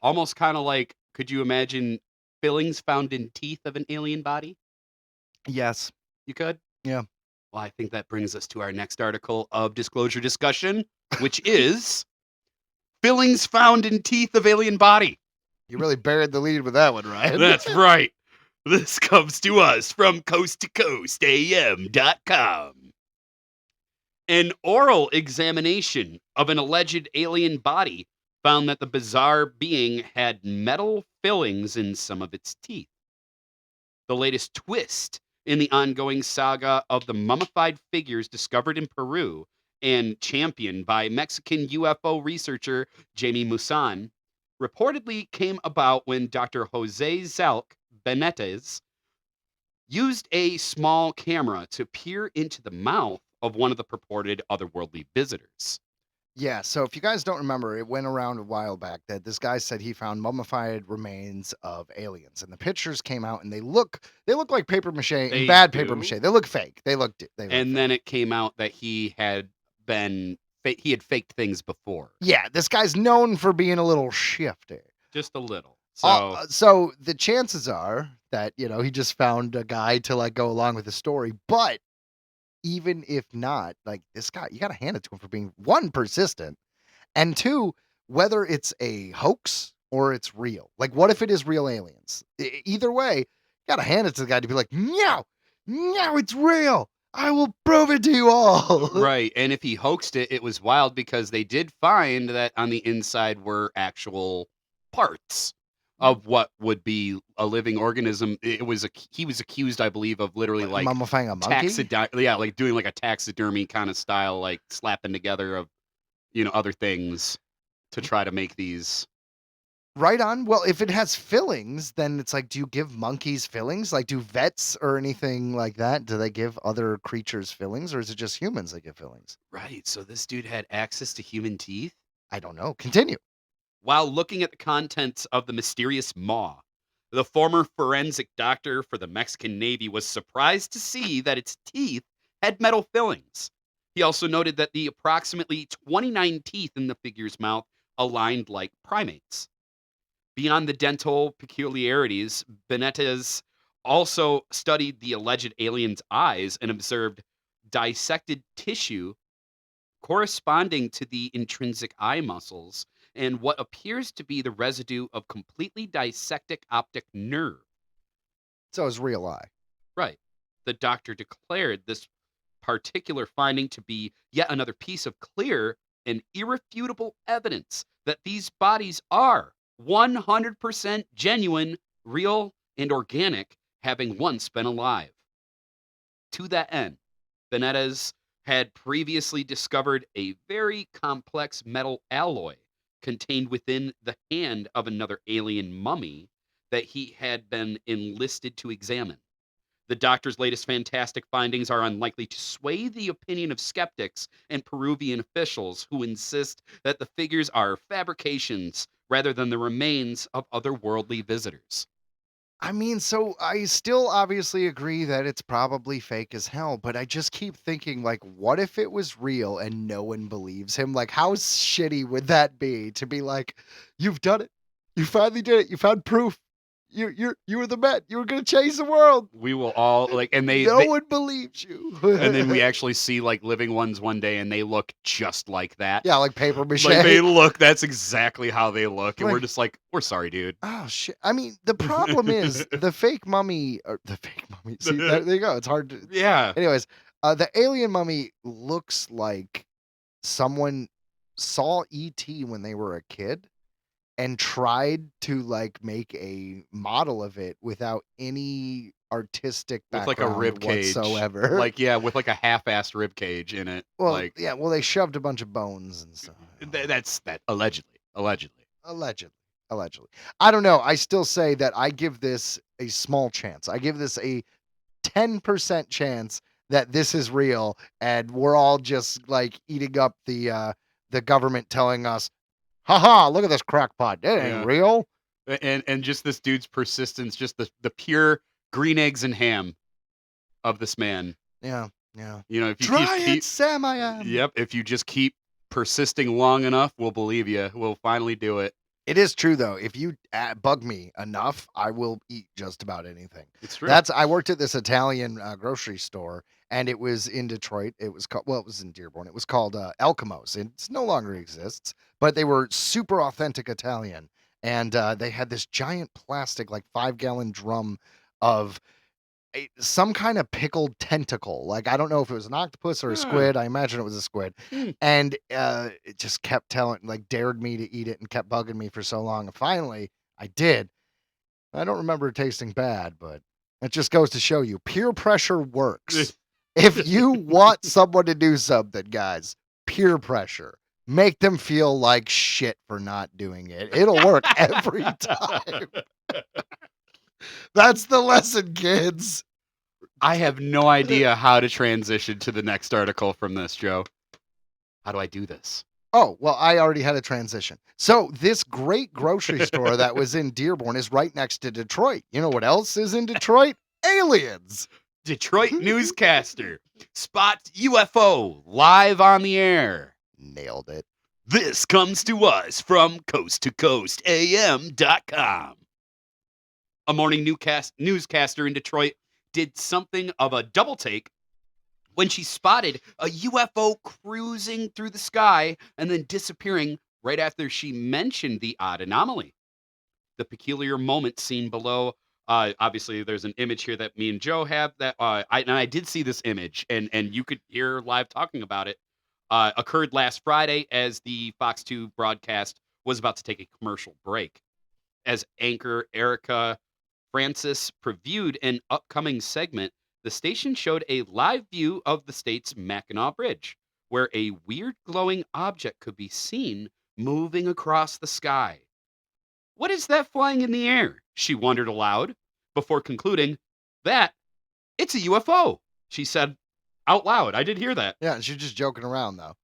Almost kind of like, could you imagine fillings found in teeth of an alien body? Yes. You could? Yeah. Well, I think that brings us to our next article of disclosure discussion, which is fillings found in teeth of alien body. You really buried the lead with that one, Ryan. That's right. This comes to us from coasttocoastam.com. An oral examination of an alleged alien body found that the bizarre being had metal fillings in some of its teeth. The latest twist in the ongoing saga of the mummified figures discovered in Peru and championed by Mexican UFO researcher Jamie Musan reportedly came about when Dr. Jose Zalk Benitez used a small camera to peer into the mouth of one of the purported otherworldly visitors. Yeah, so if you guys don't remember, it went around a while back that this guy said he found mummified remains of aliens, and the pictures came out, and they look like paper mache, They and bad paper do. mache. They look fake. They look And fake. then it came out that he had faked things before, Yeah, this guy's known for being a little shifty. just a little. So So the chances are that he just found a guy to like go along with the story, but even if not, like this guy, you got to hand it to him for being one, persistent, and two, whether it's a hoax or it's real. Like, what if it is real aliens? Either way, you got to hand it to the guy to be like, no, it's real. I will prove it to you all. right, and if he hoaxed it, it was wild because they did find that on the inside were actual parts of what would be a living organism. He was accused, I believe, of literally like mummifying a monkey. like doing like a taxidermy kind of style, like slapping together of other things to try to make these. Right on. Well, if it has fillings, then it's like, do you give monkeys fillings? Like, do vets or anything like that? Do they give other creatures fillings, or is it just humans that give fillings? Right. So this dude had access to human teeth. I don't know. Continue. While looking at the contents of the mysterious maw, the former forensic doctor for the Mexican Navy was surprised to see that its teeth had metal fillings. He also noted that the approximately 29 teeth in the figure's mouth aligned like primates. Beyond the dental peculiarities, Benitez also studied the alleged alien's eyes and observed dissected tissue corresponding to the intrinsic eye muscles and what appears to be the residue of completely dissected optic nerve. So his real eye. Right. The doctor declared this particular finding to be yet another piece of clear and irrefutable evidence that these bodies are 100% genuine, real, and organic, having once been alive. To that end, Benitez had previously discovered a very complex metal alloy contained within the hand of another alien mummy that he had been enlisted to examine. The doctor's latest fantastic findings are unlikely to sway the opinion of skeptics and Peruvian officials who insist that the figures are fabrications rather than the remains of otherworldly visitors. I mean, so I still obviously agree that it's probably fake as hell, but I just keep thinking, like, what if it was real and no one believes him? Like, how shitty would that be to be like, you've done it. You finally did it. You found proof. You were the man. You were gonna change the world. We will all and no one believes you. And then we actually see living ones one day, and they look just like that. Yeah, like paper mache. They look. That's exactly how they look, and we're just like, we're sorry, dude. Oh shit! I mean, the problem is the fake mummy. See, there you go. It's hard to. Yeah. Anyways, the alien mummy looks like someone saw E.T. when they were a kid and tried to make a model of it without any artistic background with a rib cage whatsoever. With a half-assed rib cage in it. Well, they shoved a bunch of bones and stuff. That's allegedly. I don't know. I still say that I give this a small chance. I give this a 10% chance that this is real, and we're all just eating up the government telling us, haha, look at this crackpot. It ain't real. And just this dude's persistence, just the pure green eggs and ham of this man. Yeah. If you Try it, Sam, I am. Yep. If you just keep persisting long enough, we'll believe you. We'll finally do it. It is true, though. If you bug me enough, I will eat just about anything. It's true. I worked at this Italian grocery store, and it was in Detroit. It was called, it was in Dearborn. It was called Elkimos. It no longer exists, but they were super authentic Italian. And they had this giant plastic, 5-gallon drum of some kind of pickled tentacle. I don't know if it was an octopus or a squid. I imagine it was a squid. And it just kept dared me to eat it and kept bugging me for so long. And finally, I did. I don't remember it tasting bad, but it just goes to show you peer pressure works. If you want someone to do something, guys, peer pressure. Make them feel like shit for not doing it. It'll work every time. That's the lesson, kids. I have no idea how to transition to the next article from this, Joe. How do I do this? Oh, well, I already had a transition. So this great grocery store that was in Dearborn is right next to Detroit. You know what else is in Detroit? Aliens. Detroit newscaster spots UFO live on the air. Nailed it. This comes to us from coasttocoastam.com. A morning newscaster in Detroit did something of a double take when she spotted a UFO cruising through the sky and then disappearing right after she mentioned the odd anomaly. The peculiar moment seen below, obviously there's an image here that me and Joe have that I did see this image and you could hear live talking about it. Occurred last Friday as the Fox 2 broadcast was about to take a commercial break. As anchor Erica Francis previewed an upcoming segment, the station showed a live view of the state's Mackinac Bridge, where a weird glowing object could be seen moving across the sky. What is that flying in the air? She wondered aloud, before concluding that it's a UFO, she said out loud. I did hear that. Yeah, she's just joking around, though.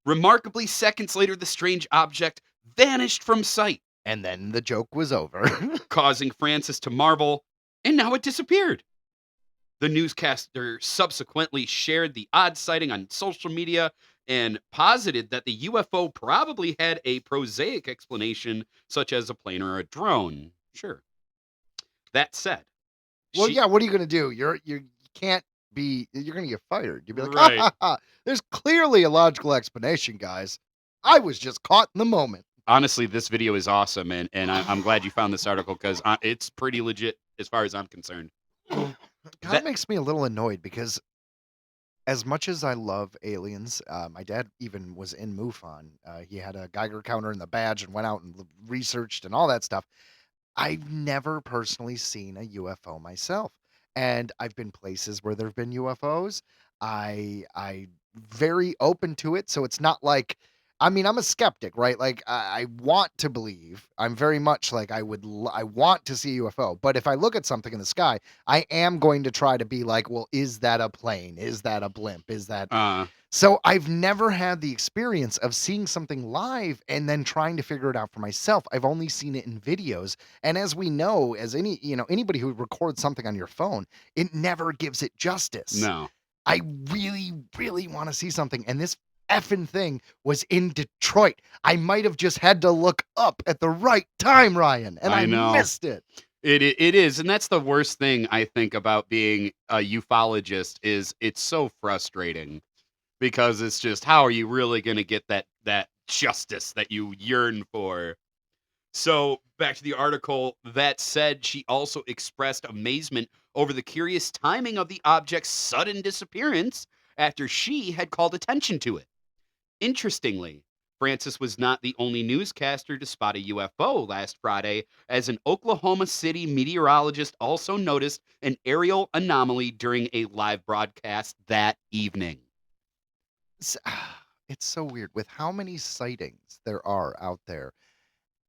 Remarkably, seconds later, the strange object vanished from sight. And then the joke was over. Causing Francis to marvel, and now it disappeared. The newscaster subsequently shared the odd sighting on social media and posited that the UFO probably had a prosaic explanation, such as a plane or a drone. Sure. That said. Well, yeah, what are you going to do? You can't be, you're going to get fired. You'll be like, right. There's clearly a logical explanation, guys. I was just caught in the moment. honestly, this video is awesome, and I'm glad you found this article because it's pretty legit as far as I'm concerned. Kind of makes me a little annoyed because as much as I love aliens, my dad even was in MUFON. He had a Geiger counter and the badge and went out and researched and all that stuff. I've never personally seen a UFO myself, and I've been places where there've been UFOs. I very open to it, so it's not like I mean, I'm a skeptic, right? Like I want to believe. I'm very much like I want to see a UFO, but if I look at something in the sky, I am going to try to be like, well, is that a plane? Is that a blimp? Is that So I've never had the experience of seeing something live and then trying to figure it out for myself. I've only seen it in videos. And as we know, as anybody who records something on your phone, it never gives it justice. No. I really, really want to see something. And this effing thing was in Detroit. I might have just had to look up at the right time, Ryan, and I missed it. It is, and that's the worst thing I think about being a ufologist is it's so frustrating because it's just how are you really going to get that justice that you yearn for? So back to the article. That said, she also expressed amazement over the curious timing of the object's sudden disappearance after she had called attention to it. Interestingly, Francis was not the only newscaster to spot a UFO last Friday, as an Oklahoma City meteorologist also noticed an aerial anomaly during a live broadcast that evening. It's so weird with how many sightings there are out there.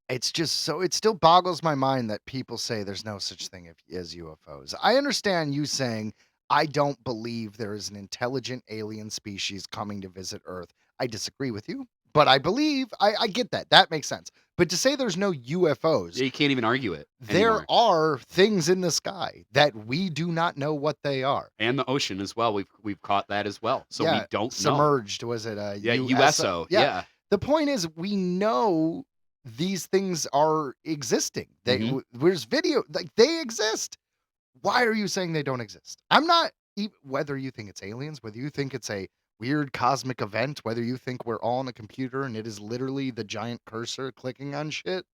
It's just so it still boggles my mind that people say there's no such thing as UFOs. I understand you saying I don't believe there is an intelligent alien species coming to visit Earth. I disagree with you, but I believe I get that. That makes sense. But to say there's no UFOs, you can't even argue it. There are things in the sky that we do not know what they are, and the ocean as well. We've caught that as well. So we don't submerged. Know. Was it a USO? Yeah. The point is, we know these things are existing. There's video, like they exist. Why are you saying they don't exist? I'm not, whether you think it's aliens, whether you think it's a weird cosmic event, whether you think we're all on a computer and it is literally the giant cursor clicking on shit.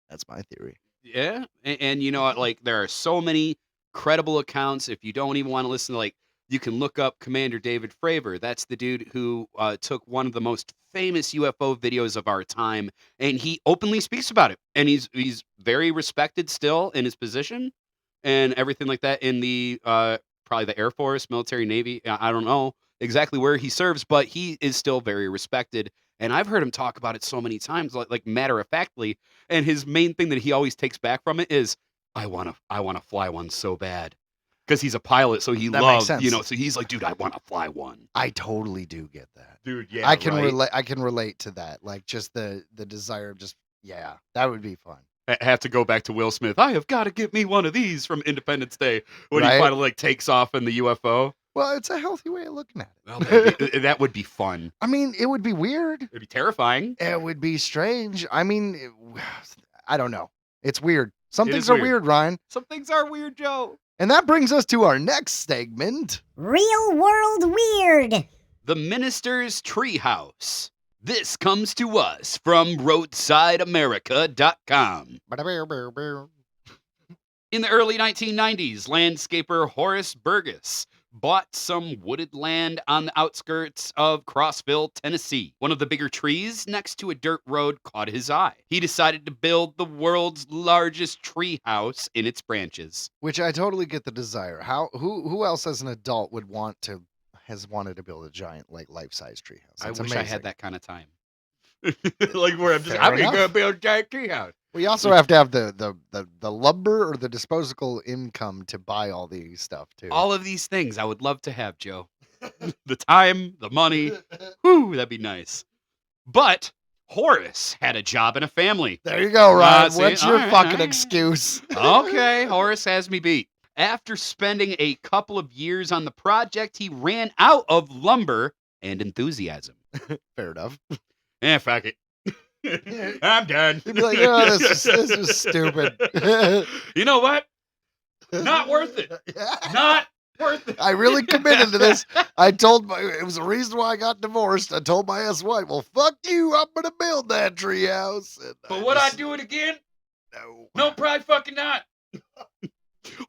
That's my theory. Yeah. And you know what? Like there are so many credible accounts. If you don't even want to listen to like, you can look up Commander David Fravor. That's the dude who took one of the most famous UFO videos of our time, and he openly speaks about it. And he's very respected still in his position and everything like that in the probably the Air Force, military, Navy. I don't know exactly where he serves, but he is still very respected. And I've heard him talk about it so many times, like matter of factly. And his main thing that he always takes back from it is, I want to fly one so bad. Because he's a pilot, so he loves, so he's like, dude, I want to fly one. I totally do get that. Dude, yeah, I can relate to that. Like, just the desire of that would be fun. I have to go back to Will Smith. I have got to get me one of these from Independence Day when he finally takes off in the UFO. Well, it's a healthy way of looking at it. Well, that would be fun. I mean, it would be weird. It'd be terrifying. It would be strange. I mean, I don't know. It's weird. Some things are weird, Ryan. Some things are weird, Joe. And that brings us to our next segment. Real World Weird. The Minister's Treehouse. This comes to us from RoadsideAmerica.com. In the early 1990s, landscaper Horace Burgess bought some wooded land on the outskirts of Crossville, Tennessee. One of the bigger trees next to a dirt road caught his eye. He decided to build the world's largest tree house in its branches. Which I totally get the desire. Who else as an adult has wanted to build a giant, like, life-size tree house? I wish I had that kind of time. Like where I'm gonna build a giant tree house. We also have to have the lumber or the disposable income to buy all these stuff too. All of these things I would love to have, Joe. The time, the money. Whew, that'd be nice. But Horace had a job and a family. There you go, Ron. What's your fucking excuse? Okay, Horace has me beat. After spending a couple of years on the project, he ran out of lumber and enthusiasm. Fair enough. Fuck it. I'm done. You'd be like, oh, this is stupid. You know what? Not worth it. Not I really committed to this. It was the reason why I got divorced. I told my ex-wife, well, fuck you. I'm going to build that treehouse. But would I do it again? No. No, probably fucking not.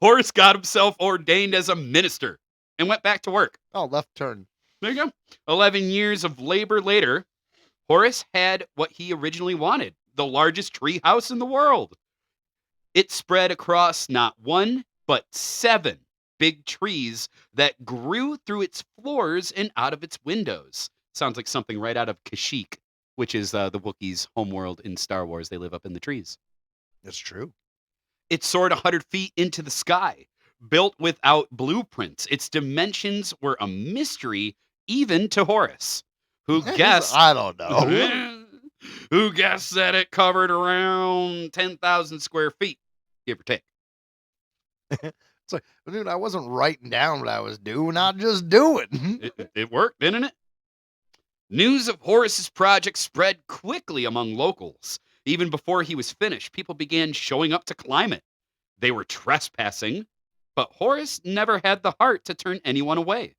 Horace got himself ordained as a minister and went back to work. Oh, left turn. There you go. 11 years of labor later, Horace had what he originally wanted, the largest tree house in the world. It spread across not one, but 7 big trees that grew through its floors and out of its windows. Sounds like something right out of Kashyyyk, which is the Wookiees' homeworld in Star Wars. They live up in the trees. That's true. It soared 100 feet into the sky, built without blueprints. Its dimensions were a mystery even to Horace, who guessed... I don't know. who guessed that it covered around 10,000 square feet, give or take. It's like, dude, I wasn't writing down what I was doing. I just do it. It worked, didn't it? News of Horace's project spread quickly among locals. Even before he was finished, people began showing up to climb it. They were trespassing, but Horace never had the heart to turn anyone away.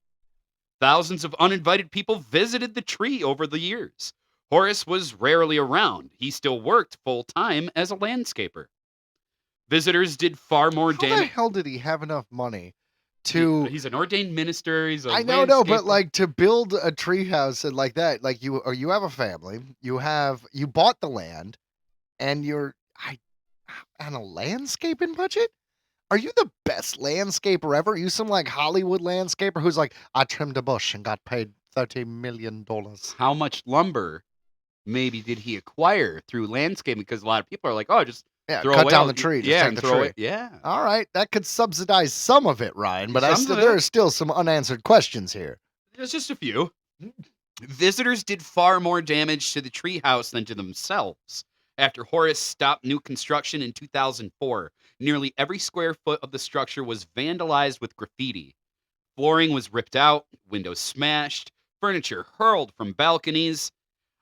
Thousands of uninvited people visited the tree over the years. Horace was rarely around. He still worked full-time as a landscaper. Visitors did far more How the damage. hell did he have enough money to... He's an ordained minister. He's a I know, no, but landscaper. like to build a treehouse and like that, like you have a family, you bought the land, and on a landscaping budget? Are you the best landscaper ever? Are you some like Hollywood landscaper who's like, I trimmed a bush and got paid $30 million? How much lumber maybe did he acquire through landscaping? Because a lot of people are like, oh, just throw cut away down all the tree. Just yeah, take and the throw tree. it. Yeah. All right, that could subsidize some of it, Ryan, but Some of there it. are still some unanswered questions here. There's just a few. Visitors did far more damage to the treehouse than to themselves. After Horace stopped new construction in 2004, nearly every square foot of the structure was vandalized with graffiti. Flooring was ripped out, windows smashed, furniture hurled from balconies.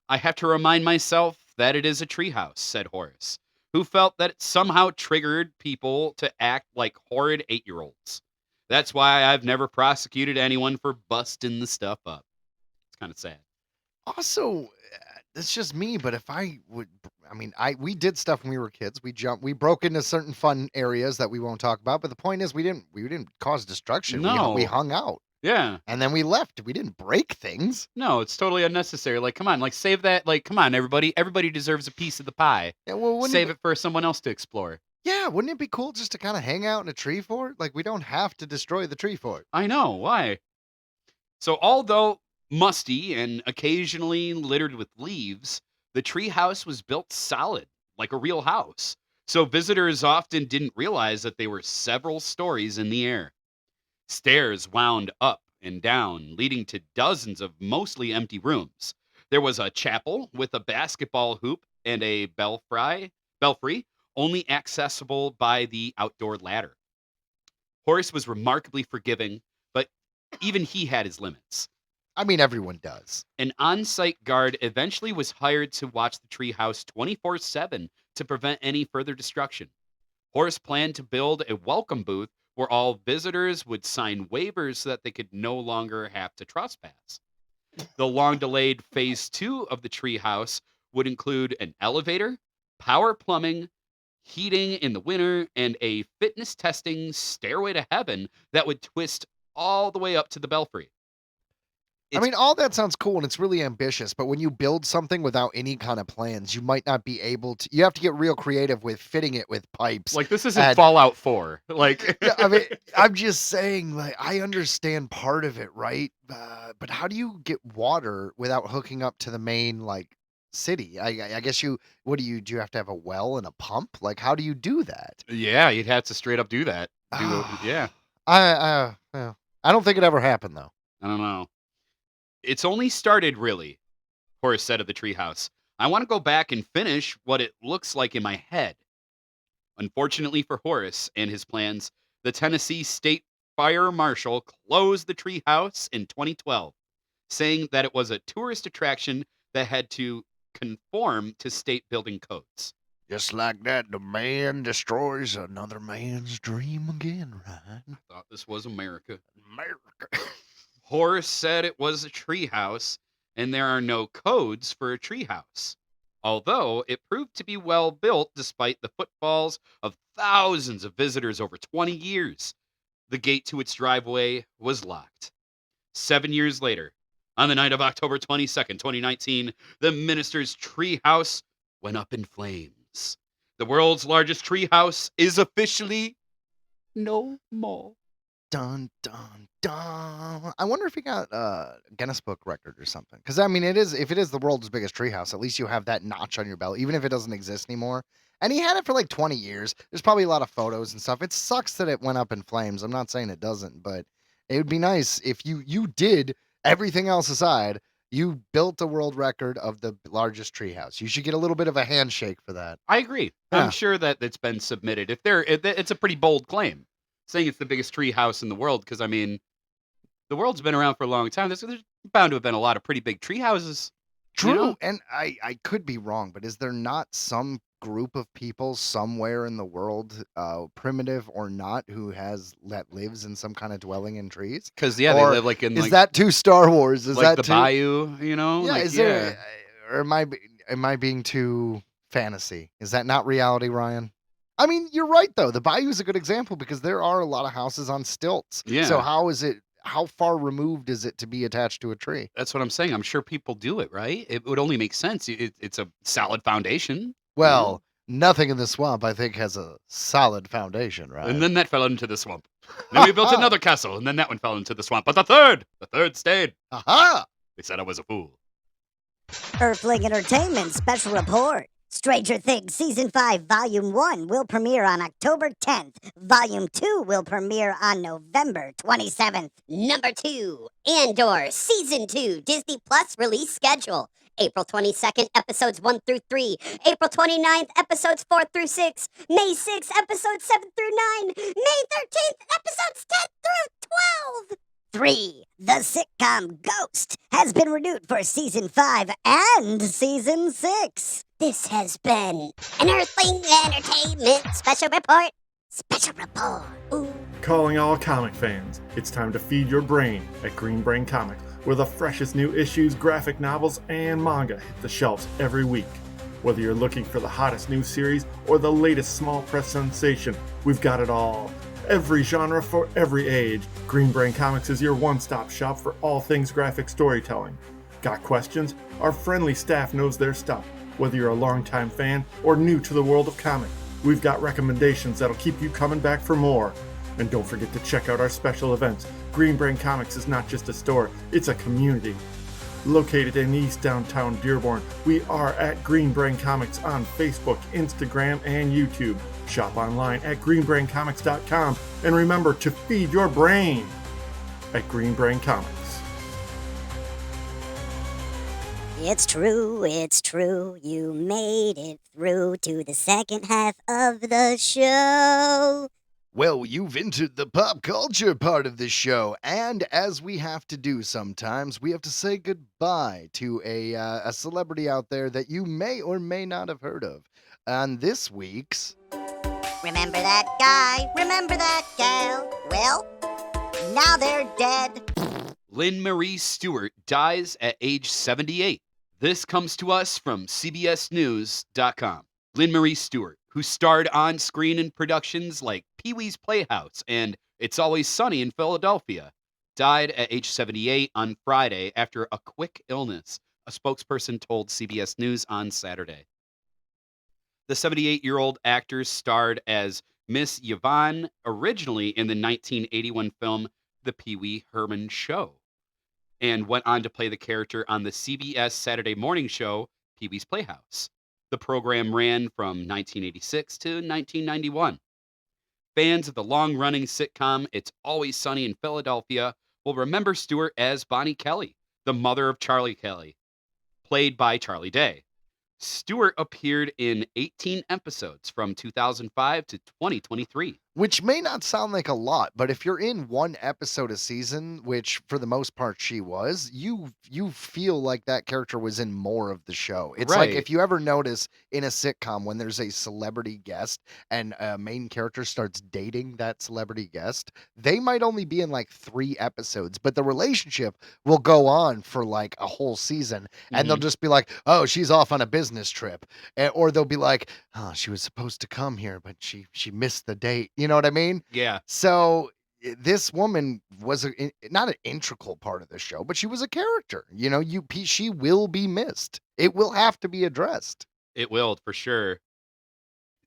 I have to remind myself that it is a treehouse, said Horace, who felt that it somehow triggered people to act like horrid 8-year-olds. That's why I've never prosecuted anyone for busting the stuff up. It's kind of sad. Also, that's just me, but if we did stuff when we were kids. We broke into certain fun areas that we won't talk about, but the point is we didn't cause destruction. No. We hung out. Yeah. And then we left. We didn't break things. No, it's totally unnecessary. Like, come on, like save that. Like, come on, everybody. Everybody deserves a piece of the pie. Yeah, well, Save it for someone else to explore. Yeah, wouldn't it be cool just to kind of hang out in a tree fort? Like, we don't have to destroy the tree fort. I know. Why? So, although musty and occasionally littered with leaves, the tree house was built solid, like a real house. So, visitors often didn't realize that they were several stories in the air. Stairs wound up and down, leading to dozens of mostly empty rooms. There was a chapel with a basketball hoop and a belfry, only accessible by the outdoor ladder. Horace was remarkably forgiving, but even he had his limits. I mean, everyone does. An on-site guard eventually was hired to watch the treehouse 24/7 to prevent any further destruction. Horace planned to build a welcome booth where all visitors would sign waivers so that they could no longer have to trespass. The long-delayed phase 2 of the treehouse would include an elevator, power plumbing, heating in the winter, and a fitness testing stairway to heaven that would twist all the way up to the belfry. I mean, all that sounds cool and it's really ambitious, but when you build something without any kind of plans, you might not be able to. You have to get real creative with fitting it with pipes. Like, this isn't Fallout 4. Like, Yeah, I mean, I'm just saying, like, I understand part of it, right? But how do you get water without hooking up to the main, like, city? I guess do you have to have a well and a pump? Like, how do you do that? yeah, you'd have to straight up do that. Yeah, I don't think it ever happened, though. I don't know. It's only started, really, Horace said of the treehouse. I want to go back and finish what it looks like in my head. Unfortunately for Horace and his plans, the Tennessee State Fire Marshal closed the treehouse in 2012, saying that it was a tourist attraction that had to conform to state building codes. Just like that, the man destroys another man's dream again, right? I thought this was America. America. Horse said it was a treehouse, and there are no codes for a treehouse. Although it proved to be well built despite the footfalls of thousands of visitors over 20 years, the gate to its driveway was locked. 7 years later, on the night of October 22nd, 2019, the minister's treehouse went up in flames. The world's largest treehouse is officially no more. Dun, dun, dun. I wonder if he got a Guinness Book record or something. Because, I mean, if it is the world's biggest treehouse, at least you have that notch on your belt, even if it doesn't exist anymore. And he had it for like 20 years. There's probably a lot of photos and stuff. It sucks that it went up in flames. I'm not saying it doesn't, but it would be nice if you did, everything else aside, you built a world record of the largest treehouse. You should get a little bit of a handshake for that. I agree. Yeah. I'm sure that it's been submitted. It's a pretty bold claim, saying it's the biggest tree house in the world, because, I mean, the world's been around for a long time. There's bound to have been a lot of pretty big tree houses. True. You know? And I could be wrong, but is there not some group of people somewhere in the world, primitive or not, that lives in some kind of dwelling in trees? Because, they Or live like in Is that too Star Wars? Is like that the too? bayou, you know? Yeah. Like, There? Or am I being too fantasy? Is that not reality, Ryan? I mean, you're right though. The bayou is a good example because there are a lot of houses on stilts. Yeah. So how far removed is it to be attached to a tree? That's what I'm saying. I'm sure people do it, right? It would only make sense. It's a solid foundation. Well, nothing in the swamp, I think, has a solid foundation, right? And then that fell into the swamp. Then we built another castle, and then that one fell into the swamp. But the third stayed. Aha! They said I was a fool. Earthling Entertainment Special Report. Stranger Things Season 5 Volume 1 will premiere on October 10th. Volume 2 will premiere on November 27th. Number 2, Andor Season 2 Disney Plus release schedule. April 22nd, episodes 1 through 3. April 29th, episodes 4 through 6. May 6th, episodes 7 through 9. May 13th, episodes 10 through 12. 3. The sitcom Ghost has been renewed for Season 5 and Season 6. This has been an Earthling Entertainment Special Report. Special Report. Ooh. Calling all comic fans, it's time to feed your brain at Green Brain Comics, where the freshest new issues, graphic novels, and manga hit the shelves every week. Whether you're looking for the hottest new series or the latest small press sensation, we've got it all. Every genre for every age, Green Brain Comics is your one-stop shop for all things graphic storytelling. Got questions? Our friendly staff knows their stuff. Whether you're a longtime fan or new to the world of comics, we've got recommendations that'll keep you coming back for more. And don't forget to check out our special events. Green Brain Comics is not just a store, it's a community. Located in East Downtown Dearborn, we are at Green Brain Comics on Facebook, Instagram, and YouTube. Shop online at greenbraincomics.com, and remember to feed your brain at Green Brain Comics. It's true, you made it through to the second half of the show. Well, you've entered the pop culture part of the show, and as we have to do sometimes, we have to say goodbye to a celebrity out there that you may or may not have heard of. On this week's... Remember that guy? Remember that gal? Well, now they're dead. Lynn Marie Stewart dies at age 78. This comes to us from CBSNews.com. Lynn Marie Stewart, who starred on screen in productions like Pee-wee's Playhouse and It's Always Sunny in Philadelphia, died at age 78 on Friday after a quick illness, a spokesperson told CBS News on Saturday. The 78-year-old actor starred as Miss Yvonne originally in the 1981 film The Pee-wee Herman Show, and went on to play the character on the CBS Saturday morning show, Pee-wee's Playhouse. The program ran from 1986 to 1991. Fans of the long-running sitcom It's Always Sunny in Philadelphia will remember Stewart as Bonnie Kelly, the mother of Charlie Kelly, played by Charlie Day. Stewart appeared in 18 episodes from 2005 to 2023. Which may not sound like a lot, but if you're in one episode a season, which for the most part she was, you feel like that character was in more of the show. It's like Right. if you ever notice in a sitcom when there's a celebrity guest and a main character starts dating that celebrity guest, they might only be in like 3 episodes, but the relationship will go on for like a whole season, and they'll Mhm. just be like, "Oh, she's off on a business trip," or they'll be like, "Oh, she was supposed to come here, but she missed the date." You know what I mean? Yeah. So this woman was not an integral part of the show, but she was a character. You know, she will be missed. It will have to be addressed. It will, for sure.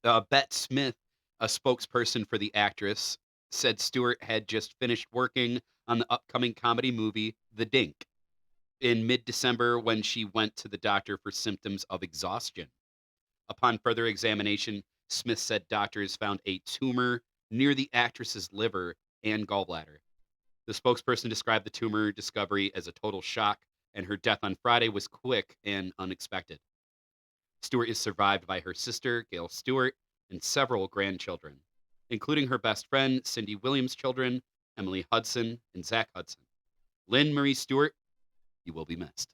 Bette Smith, a spokesperson for the actress, said Stewart had just finished working on the upcoming comedy movie The Dink in mid-December when she went to the doctor for symptoms of exhaustion. Upon further examination, Smith said doctors found a tumor near the actress's liver and gallbladder. The spokesperson described the tumor discovery as a total shock, and her death on Friday was quick and unexpected. Stewart is survived by her sister, Gail Stewart, and several grandchildren, including her best friend, Cindy Williams' children, Emily Hudson and Zach Hudson. Lynn Marie Stewart, you will be missed.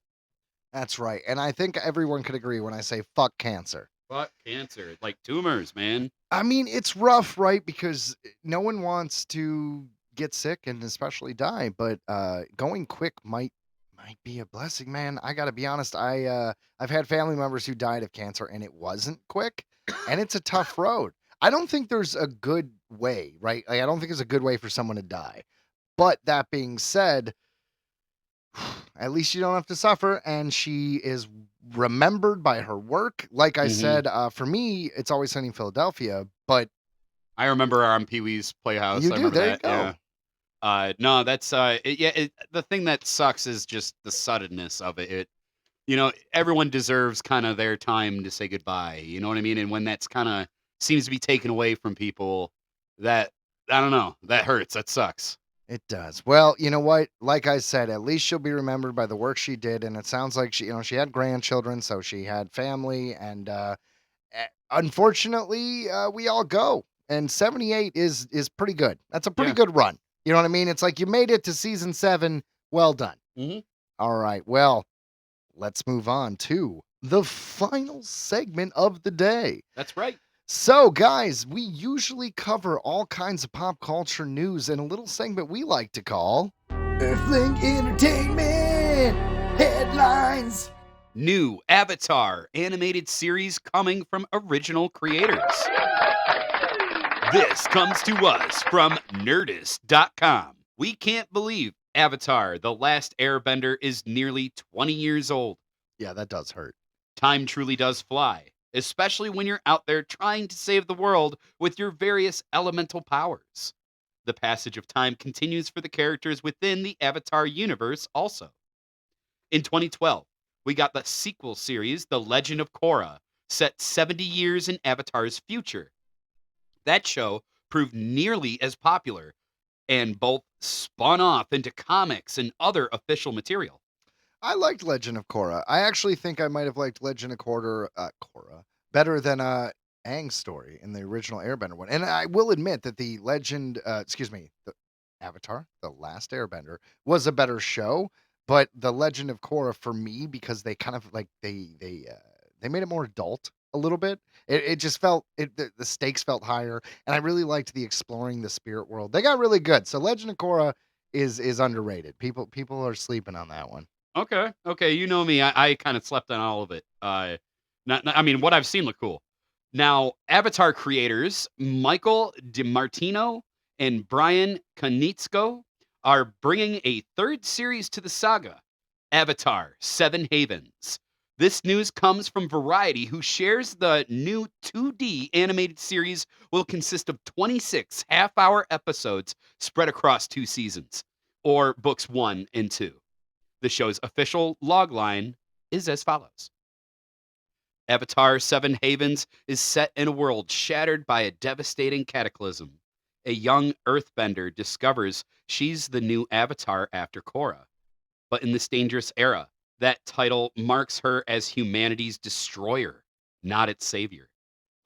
That's right. And I think everyone could agree when I say fuck cancer. Fuck cancer. Like tumors, man. I mean, it's rough, right? Because no one wants to get sick and especially die, but going quick might be a blessing, man. I got to be honest. I've had family members who died of cancer and it wasn't quick, and it's a tough road. I don't think there's a good way, right? Like, I don't think there's a good way for someone to die. But that being said, at least you don't have to suffer, and she is remembered by her work. Like I Mhm. said, for me, it's Always Sunny in Philadelphia, but I remember her on Pee Wee's Playhouse. you I do. remember There you that. go. Yeah. No, that's the thing that sucks is just the suddenness of it. Everyone deserves kind of their time to say goodbye. You know what I mean? And when that's kind of seems to be taken away from people, that I don't know, that hurts. That sucks. It does. Well, you know what? Like I said, at least she'll be remembered by the work she did, and it sounds like she had grandchildren, so she had family, and unfortunately, we all go. And 78 is pretty good. That's a pretty Yeah. good run. You know what I mean? It's like you made it to season 7. Well done. Mhm. All right. Well, let's move on to the final segment of the day. That's right. So, guys, we usually cover all kinds of pop culture news in a little segment we like to call Earthling Entertainment Headlines. New Avatar animated series coming from original creators. This comes to us from Nerdist.com. We can't believe Avatar: The Last Airbender is nearly 20 years old. Yeah, that does hurt. Time truly does fly, especially when you're out there trying to save the world with your various elemental powers. The passage of time continues for the characters within the Avatar universe also. In 2012, we got the sequel series, The Legend of Korra, set 70 years in Avatar's future. That show proved nearly as popular and both spun off into comics and other official material. I liked Legend of Korra. I actually think I might have liked Legend of Korra better than Aang's story in the original Airbender one. And I will admit that the the Avatar, The Last Airbender, was a better show. But the Legend of Korra, for me, because they kind of like they made it more adult a little bit. It just felt the stakes felt higher, and I really liked the exploring the spirit world. They got really good. So Legend of Korra is underrated. People are sleeping on that one. Okay, you know me. I kind of slept on all of it. I mean, what I've seen look cool. Now, Avatar creators Michael DiMartino and Brian Konietzko are bringing a third series to the saga, Avatar: Seven Havens. This news comes from Variety, who shares the new 2D animated series will consist of 26 half-hour episodes spread across 2 seasons, or books 1 and 2. The show's official logline is as follows. Avatar: Seven Havens is set in a world shattered by a devastating cataclysm. A young earthbender discovers she's the new Avatar after Korra. But in this dangerous era, that title marks her as humanity's destroyer, not its savior.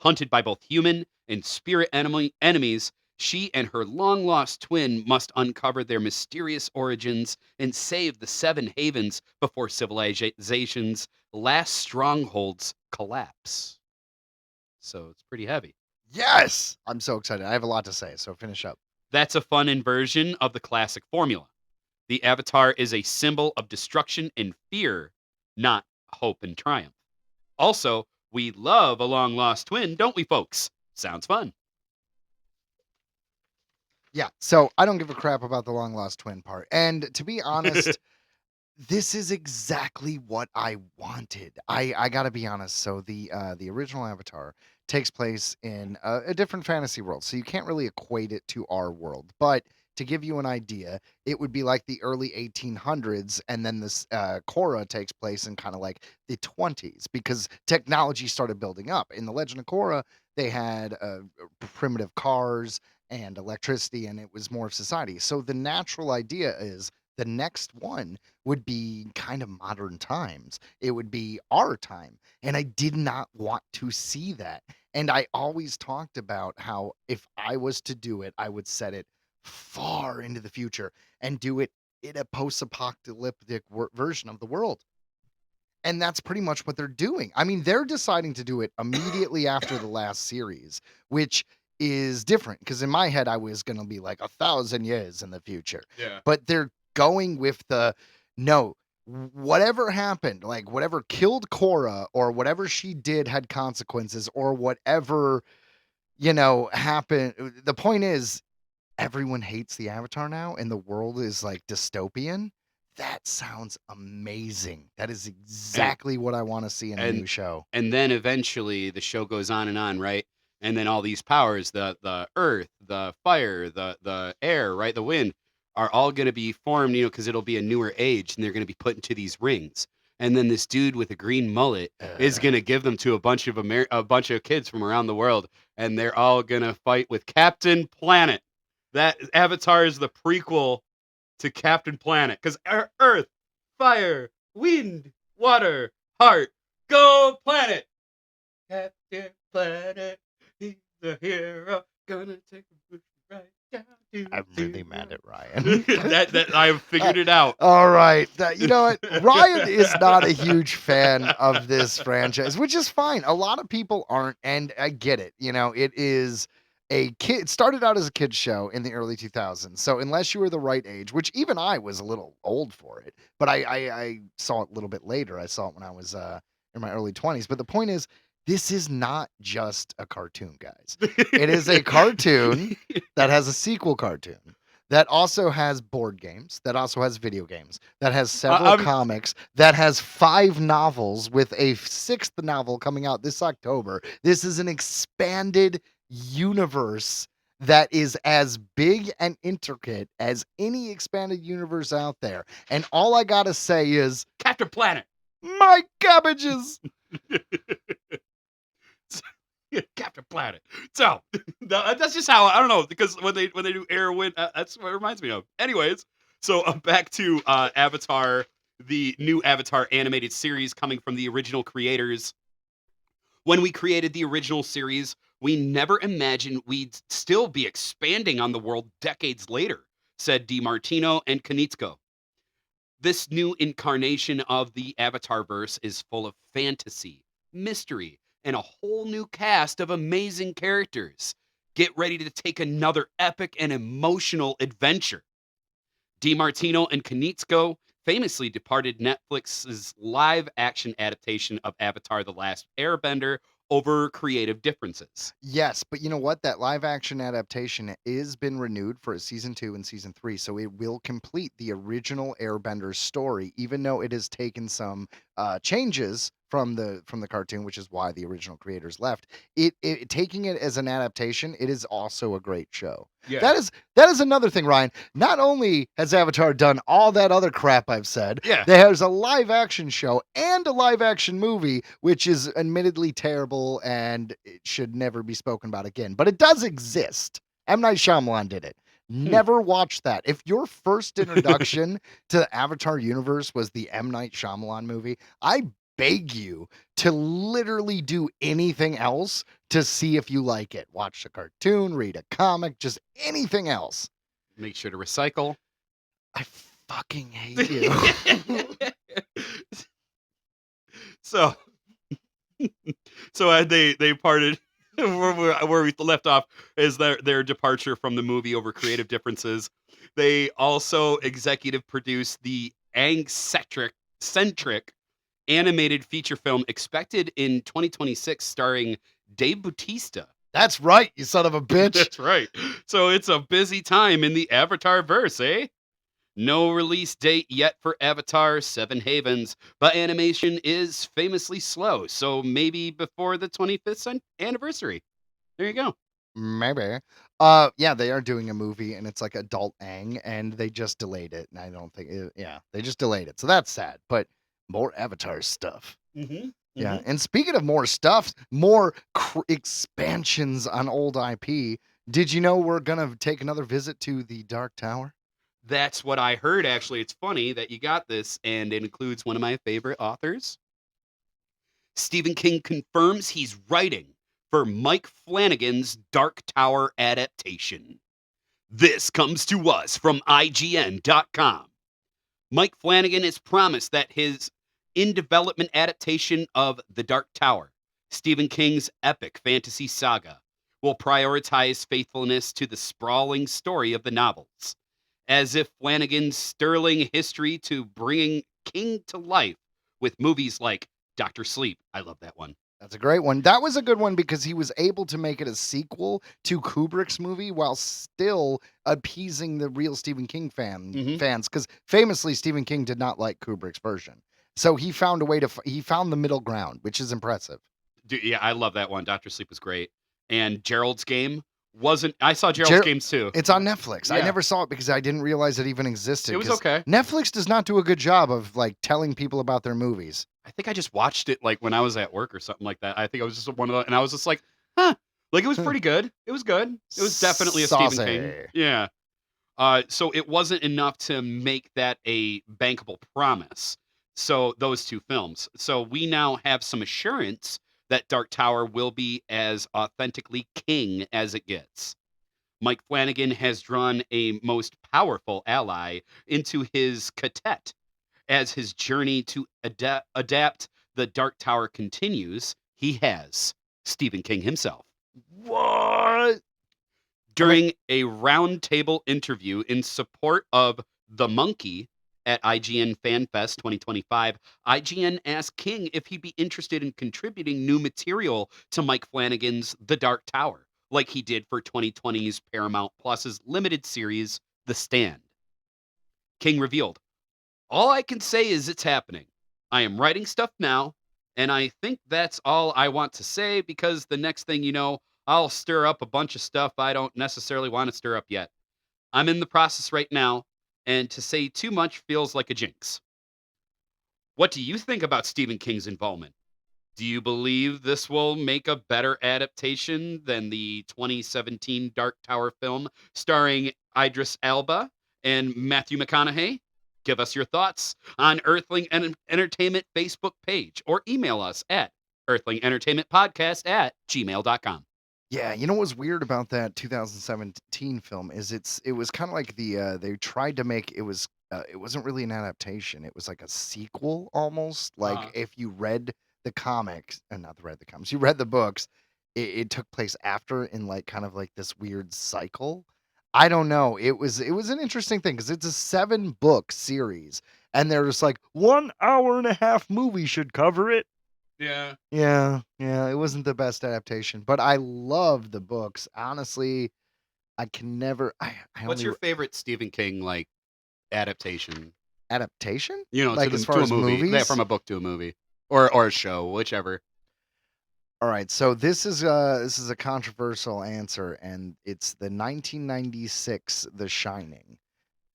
Hunted by both human and spirit enemies, She and her long-lost twin must uncover their mysterious origins and save the Seven Havens before civilization's last strongholds collapse. So it's pretty heavy. Yes! I'm so excited. I have a lot to say, so finish up. That's a fun inversion of the classic formula. The Avatar is a symbol of destruction and fear, not hope and triumph. Also, we love a long-lost twin, don't we, folks? Sounds fun. Yeah, so I don't give a crap about the long lost twin part. And to be honest, this is exactly what I wanted. I gotta be honest. So the original Avatar takes place in a different fantasy world, so you can't really equate it to our world. But to give you an idea, it would be like the early 1800s, and then this Korra takes place in kind of like the 20s because technology started building up. In the Legend of Korra, they had primitive cars and electricity, and it was more of society. So the natural idea is the next one would be kind of modern times. It would be our time. And I did not want to see that. And I always talked about how if I was to do it, I would set it far into the future and do it in a post-apocalyptic version of the world. And that's pretty much what they're doing. I mean, they're deciding to do it immediately after the last series, which is different because in my head I was going to be like 1,000 years in the future. Yeah. But they're going with the no, whatever happened, like whatever killed Korra or whatever she did had consequences or whatever, happened. The point is everyone hates the Avatar now and the world is like dystopian. That sounds amazing. That is exactly what I want to see in a new show. And then eventually the show goes on, right? And then all these powers, the earth, the fire, the air, right, the wind, are all going to be formed, because it'll be a newer age, and they're going to be put into these rings. And then this dude with a green mullet is going to give them to a bunch of kids from around the world, and they're all going to fight with Captain Planet. That Avatar is the prequel to Captain Planet, because Earth, fire, wind, water, heart, go planet. Captain Planet. He's the hero, gonna take a push right down to I'm really mad at Ryan. that I have figured it out. All right. You know what? Ryan is not a huge fan of this franchise, which is fine. A lot of people aren't, and I get it. It is a kid. It started out as a kid's show in the early 2000s. So unless you were the right age, which even I was a little old for it, but I saw it a little bit later. I saw it when I was in my early 20s. But the point is, this is not just a cartoon, guys. It is a cartoon that has a sequel cartoon that also has board games, that also has video games, that has several comics, that has 5 novels with a 6th novel coming out this October. This is an expanded universe that is as big and intricate as any expanded universe out there. And all I gotta say is, Captain Planet. My cabbages. Captain Planet. So that's just how, I don't know, because when they do air wind, that's what it reminds me of. Anyways, so back to Avatar, the new Avatar animated series coming from the original creators. When we created the original series, we never imagined we'd still be expanding on the world decades later, said DiMartino and Konietzko. This new incarnation of the Avatarverse is full of fantasy, mystery, and a whole new cast of amazing characters. Get ready to take another epic and emotional adventure. DiMartino and Konietzko famously departed Netflix's live-action adaptation of Avatar: The Last Airbender over creative differences. Yes, but you know what? That live-action adaptation is been renewed for a season 2 and season 3, so it will complete the original Airbender story, even though it has taken some changes from the cartoon, which is why the original creators left. It taking it as an adaptation, it is also a great show. Yeah. That is another thing, Ryan. Not only has Avatar done all that other crap I've said, Yeah. there's a live action show and a live action movie, which is admittedly terrible and it should never be spoken about again. But it does exist. M. Night Shyamalan did it. Never watched that. If your first introduction to the Avatar universe was the M. Night Shyamalan movie, I beg you to literally do anything else to see if you like it. Watch a cartoon, read a comic, just anything else. Make sure to recycle. I fucking hate you. So they parted. Where we left off is their departure from the movie over creative differences. They also executive produced the centric animated feature film expected in 2026 starring Dave Bautista. That's right, you son of a bitch. That's right. So it's a busy time in the Avatar verse, eh? No release date yet for Avatar 7 Havens, but animation is famously slow, so maybe before the 25th anniversary. There you go. Maybe. Yeah, they are doing a movie, and it's like Adult Aang, and they just delayed it, and I don't think they just delayed it, so that's sad, but more Avatar stuff. Mm-hmm. Yeah, and speaking of more stuff, more expansions on old IP, did you know we're gonna take another visit to the Dark Tower? That's what I heard, actually. It's funny that you got this, and it includes one of my favorite authors. Stephen King confirms he's writing for Mike Flanagan's Dark Tower adaptation. This comes to us from IGN.com. Mike Flanagan has promised that his in-development adaptation of The Dark Tower, Stephen King's epic fantasy saga, will prioritize faithfulness to the sprawling story of the novels, as if Flanagan's sterling history to bringing King to life with movies like Dr. Sleep. I love that one. That's a great one. That was a good one because he was able to make it a sequel to Kubrick's movie while still appeasing the real Stephen King fans. Because famously, Stephen King did not like Kubrick's version. So he found a way he found the middle ground, which is impressive. Dude, yeah, I love that one. Dr. Sleep was great. And Gerald's Game I saw Gerald's Games too. It's on Netflix. Yeah. I never saw it because I didn't realize it even existed. It was okay. Netflix does not do a good job of like telling people about their movies. I think I just watched it like when I was at work or something like that. I think I was just one of the, and I was just like, huh. Like it was pretty good. It was good. It was definitely a Saucy. Stephen King. Yeah. So it wasn't enough to make that a bankable promise. So those two films. So we now have some assurance that Dark Tower will be as authentically King as it gets. Mike Flanagan has drawn a most powerful ally into his quartet. As his journey to adapt The Dark Tower continues, he has Stephen King himself. What? During a roundtable interview in support of The Monkey at IGN FanFest 2025, IGN asked King if he'd be interested in contributing new material to Mike Flanagan's The Dark Tower, like he did for 2020's Paramount Plus's limited series, The Stand. King revealed, "All I can say is it's happening. I am writing stuff now, and I think that's all I want to say because the next thing you know, I'll stir up a bunch of stuff I don't necessarily want to stir up yet. I'm in the process right now, and to say too much feels like a jinx." What do you think about Stephen King's involvement? Do you believe this will make a better adaptation than the 2017 Dark Tower film starring Idris Elba and Matthew McConaughey? Give us your thoughts on Earthling Entertainment Facebook page or email us at earthlingentertainmentpodcast@gmail.com. Yeah, you know what was weird about that 2017 film is it was kind of like they tried to make it wasn't really an adaptation. It was like a sequel almost. Like if you read the comics, and not read the comics, you read the books, it took place after in like kind of like this weird cycle. I don't know. It was an interesting thing because it's a 7-book series, and they're just like 1 hour and a half movie should cover it. Yeah. Yeah. It wasn't the best adaptation, but I love the books. Honestly, I can never. What's your favorite Stephen King like adaptation? Adaptation? You know, like to as far to a as movie, movies? yeah, from a book to a movie, or a show, whichever. All right, so this is a controversial answer, and it's the 1996 The Shining.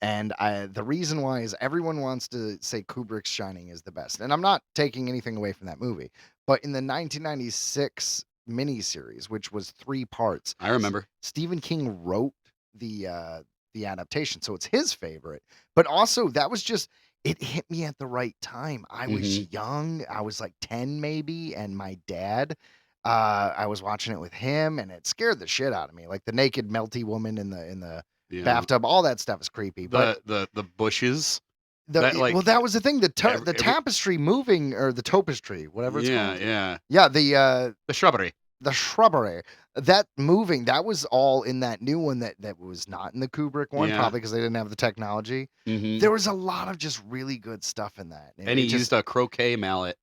And the reason why is everyone wants to say Kubrick's Shining is the best. And I'm not taking anything away from that movie. But in the 1996 miniseries, which was 3 parts, I remember. Stephen King wrote the adaptation. So it's his favorite. But also that was just it hit me at the right time. I was young. I was like 10 maybe, and my dad, I was watching it with him, and it scared the shit out of me. Like the naked melty woman in the bathtub, all that stuff is creepy. But the bushes. that was the thing. The every- tapestry moving, or the tapestry, whatever it's called. Yeah. The shrubbery. The shrubbery, that moving, that was all in that new one that was not in the Kubrick one, probably because they didn't have the technology. There was a lot of just really good stuff in that. And he used a croquet mallet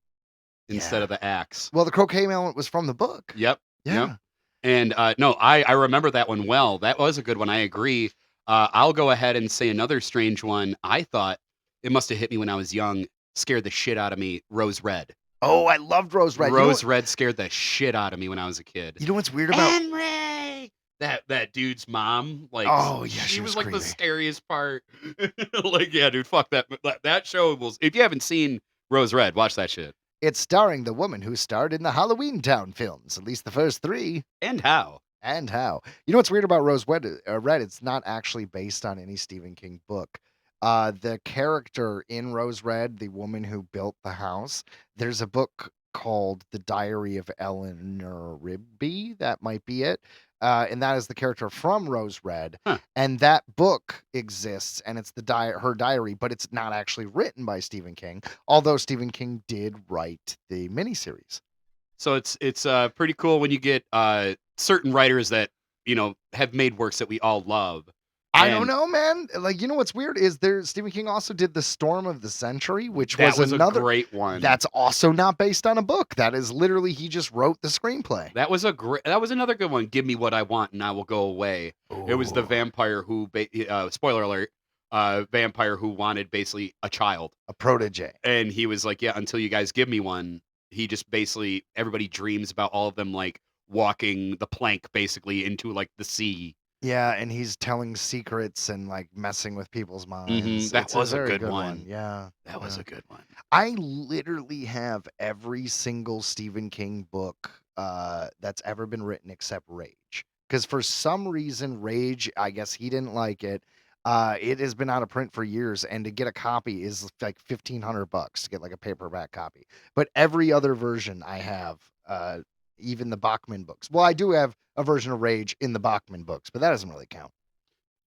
instead of the axe. Well, the croquet mallet was from the book. Yep. Yeah. Yep. And no, I remember that one well. That was a good one. I agree. I'll go ahead and say another strange one. I thought it must have hit me when I was young, scared the shit out of me. Rose Red. Oh, I loved Rose Red. Rose Red scared the shit out of me when I was a kid. You know what's weird about Henry? That dude's mom, like, oh yeah, she was like creepy. the scariest part. Like, yeah, dude, fuck that show was. If you haven't seen Rose Red, watch that shit. It's starring the woman who starred in the Halloween Town films, at least the first 3. And how? You know what's weird about Rose Red? It's not actually based on any Stephen King book. The character in Rose Red, the woman who built the house, there's a book called The Diary of Eleanor Rigby. That might be it. And that is the character from Rose Red. Huh. And that book exists, and it's her diary, but it's not actually written by Stephen King, although Stephen King did write the miniseries. So it's pretty cool when you get certain writers that, have made works that we all love. I don't know, man. Like, you know what's weird is Stephen King also did The Storm of the Century, which was another a great one. That's also not based on a book. That is literally, he just wrote the screenplay. That was another good one. Give me what I want and I will go away. Ooh. It was the vampire who, spoiler alert, vampire who wanted basically a child, a protege. And he was like, yeah, until you guys give me one. He just basically, everybody dreams about all of them like walking the plank basically into like the sea. Yeah, and he's telling secrets and like messing with people's minds. That was a good one. Yeah. That was a good one. I literally have every single Stephen King book that's ever been written except Rage. Because for some reason, Rage, I guess he didn't like it. It has been out of print for years, and to get a copy is like $1,500 to get like a paperback copy. But every other version I have, even the Bachman books. Well, I do have a version of Rage in the Bachman books, but that doesn't really count.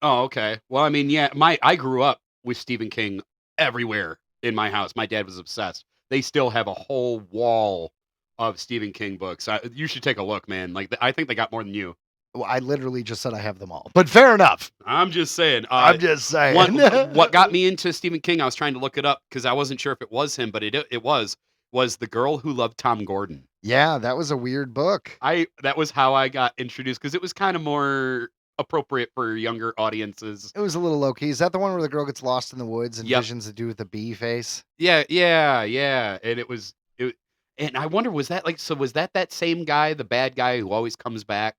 Oh, okay. Well, I mean, yeah, I grew up with Stephen King everywhere in my house. My dad was obsessed. They still have a whole wall of Stephen King books. You should take a look, man. Like, I think they got more than you. Well, I literally just said I have them all, but fair enough. I'm just saying. What got me into Stephen King, I was trying to look it up because I wasn't sure if it was him, but it was The Girl Who Loved Tom Gordon. Yeah, that was a weird book. That was how I got introduced because it was kind of more appropriate for younger audiences. It was a little low key. Is that the one where the girl gets lost in the woods and visions to do with the bee face? Yeah. And and I wonder, was that same guy, the bad guy who always comes back?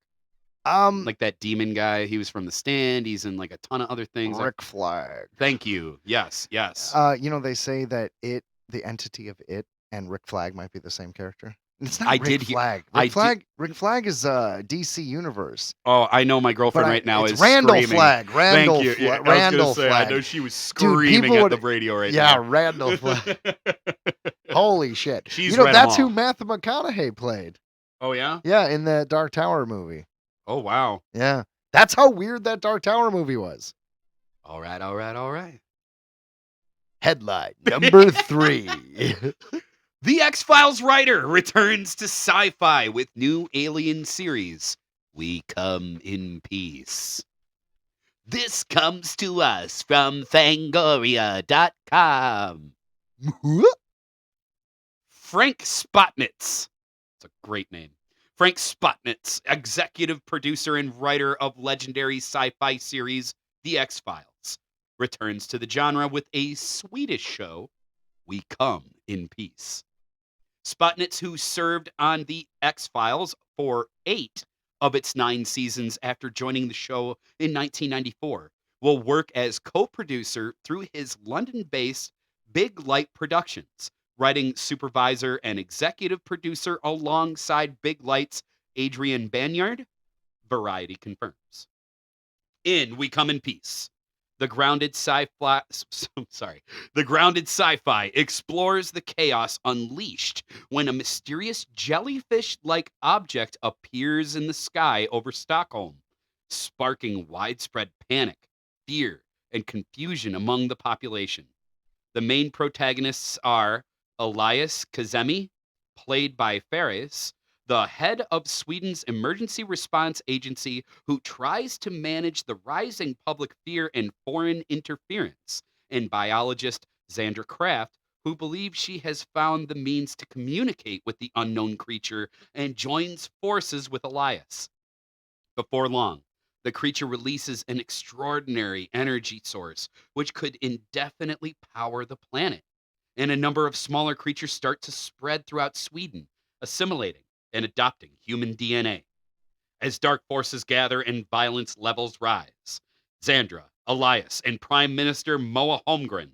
Like that demon guy. He was from The Stand. He's in like a ton of other things. Rick Flag. Thank you. Yes. They say that the entity of it and Rick Flag might be the same character. It's not Rick Flag. Rick Flag is DC Universe. Oh, I know my girlfriend right now is Randall screaming. Flag. Randall Thank you. Randall Flag. I know she was screaming at the radio right now. Yeah, Randall Flag. Holy shit. That's who Matthew McConaughey played. Oh, yeah? Yeah, in the Dark Tower movie. Oh, wow. Yeah. That's how weird that Dark Tower movie was. All right. Headline number 3. The X-Files writer returns to sci-fi with new alien series. We come in peace. This comes to us from Fangoria.com. Frank Spotnitz. It's a great name. Frank Spotnitz, executive producer and writer of legendary sci-fi series The X-Files, returns to the genre with a Swedish show, We Come in Peace. Spotnitz, who served on The X-Files for 8 of its 9 seasons after joining the show in 1994, will work as co-producer through his London-based Big Light Productions, writing supervisor and executive producer alongside Big Light's Adrian Banyard, Variety confirms. In We Come in Peace, The grounded sci-fi The grounded sci-fi explores the chaos unleashed when a mysterious jellyfish-like object appears in the sky over Stockholm, sparking widespread panic, fear, and confusion among the population. The main protagonists are Elias Kazemi, played by Fares, the head of Sweden's emergency response agency who tries to manage the rising public fear and foreign interference, and biologist Xandra Kraft, who believes she has found the means to communicate with the unknown creature and joins forces with Elias. Before long, the creature releases an extraordinary energy source which could indefinitely power the planet, and a number of smaller creatures start to spread throughout Sweden, assimilating and adopting human DNA. As dark forces gather and violence levels rise, Xandra, Elias, and Prime Minister Moa Holmgren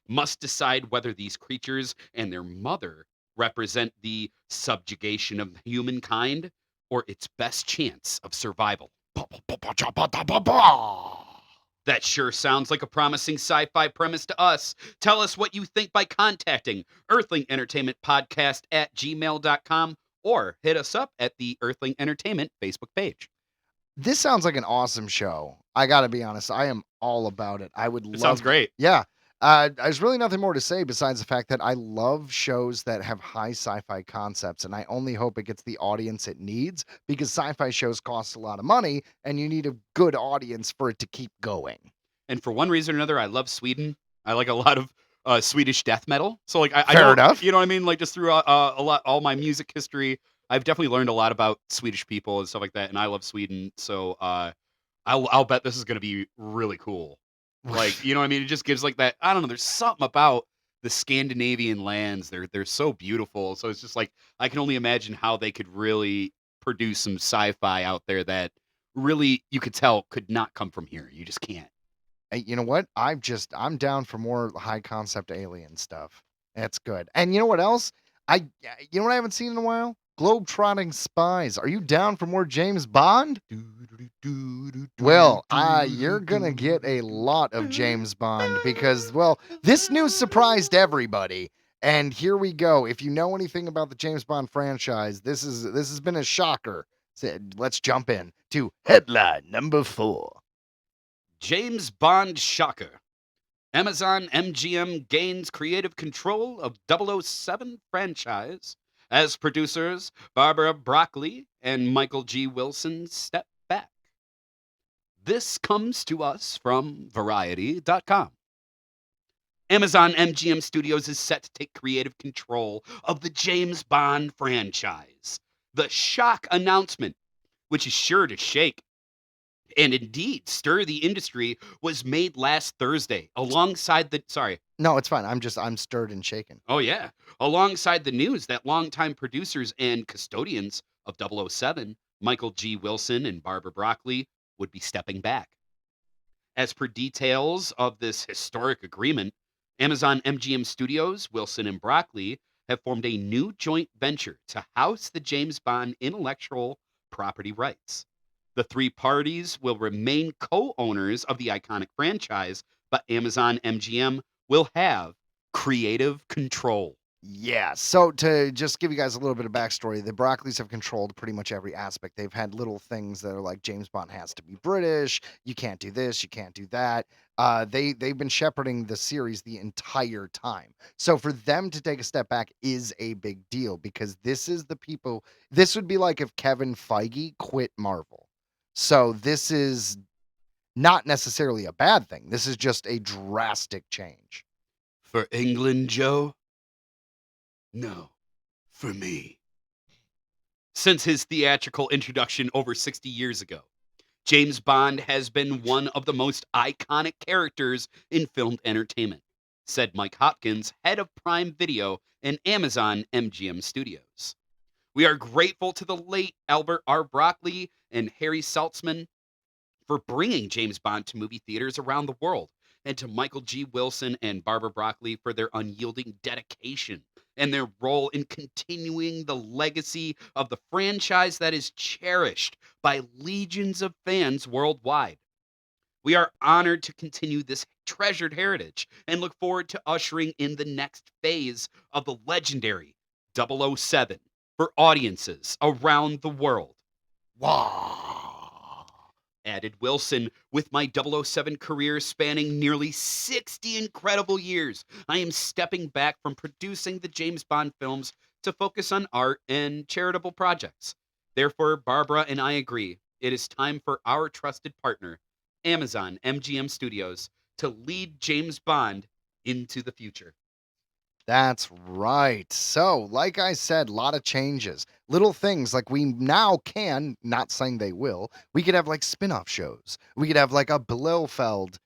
must decide whether these creatures and their mother represent the subjugation of humankind or its best chance of survival. That sure sounds like a promising sci-fi premise to us. Tell us what you think by contacting Earthling Entertainment Podcast at gmail.com or hit us up at the Earthling Entertainment Facebook page. This sounds like an awesome show. I got to be honest. I am all about it. I would love. It sounds great. Yeah. There's really nothing more to say besides the fact that I love shows that have high sci-fi concepts, and I only hope it gets the audience it needs, because sci-fi shows cost a lot of money, and you need a good audience for it to keep going. And for one reason or another, I love Sweden. I like a lot of Swedish death metal. So like, I Fair know, enough. You know what I mean? Like just through all my music history, I've definitely learned a lot about Swedish people and stuff like that. And I love Sweden, so I'll bet this is going to be really cool. Like, you know what I mean? It just gives like that, I don't know, there's something about the Scandinavian lands. They're so beautiful. So it's just like, I can only imagine how they could really produce some sci-fi out there that really, you could tell, could not come from here. You just can't. Hey, you know what? I'm down for more high concept alien stuff. That's good. And you know what else? You know what I haven't seen in a while? Globe-trotting spies. Are you down for more James Bond? Well, you're gonna get a lot of James Bond because, well, this news surprised everybody. And here we go. If you know anything about the James Bond franchise, this has been a shocker. So let's jump in to headline number 4. James Bond shocker. Amazon MGM gains creative control of 007 franchise as producers Barbara Broccoli and Michael G. Wilson step back. This comes to us from Variety.com. Amazon MGM Studios is set to take creative control of the James Bond franchise. The shock announcement, which is sure to shake and indeed stir the industry, was made last Thursday alongside the... Sorry. No, it's fine. I'm stirred and shaken. Oh, yeah. Alongside the news that longtime producers and custodians of 007, Michael G. Wilson and Barbara Broccoli, would be stepping back. As per details of this historic agreement, Amazon MGM Studios, Wilson and Broccoli have formed a new joint venture to house the James Bond intellectual property rights. The three parties will remain co-owners of the iconic franchise, but Amazon MGM will have creative control. Yeah, so to just give you guys a little bit of backstory, the Broccoli's have controlled pretty much every aspect. They've had little things that are like James Bond has to be British, you can't do this, you can't do that. They've been shepherding the series the entire time. So for them to take a step back is a big deal, because this would be like if Kevin Feige quit Marvel. So this is not necessarily a bad thing. This is just a drastic change. For England, Joe? No, for me. Since his theatrical introduction over 60 years ago, James Bond has been one of the most iconic characters in filmed entertainment, said Mike Hopkins, head of Prime Video and Amazon MGM Studios. We are grateful to the late Albert R. Broccoli and Harry Saltzman for bringing James Bond to movie theaters around the world, and to Michael G. Wilson and Barbara Broccoli for their unyielding dedication and their role in continuing the legacy of the franchise that is cherished by legions of fans worldwide. We are honored to continue this treasured heritage and look forward to ushering in the next phase of the legendary 007 for audiences around the world. Wow. Added Wilson, with my 007 career spanning nearly 60 incredible years, I am stepping back from producing the James Bond films to focus on art and charitable projects. Therefore, Barbara and I agree, it is time for our trusted partner, Amazon MGM Studios, to lead James Bond into the future. That's right. So, like I said, a lot of changes. Little things like we now can, not saying they will, we could have like spin-off shows. We could have like a Blofeld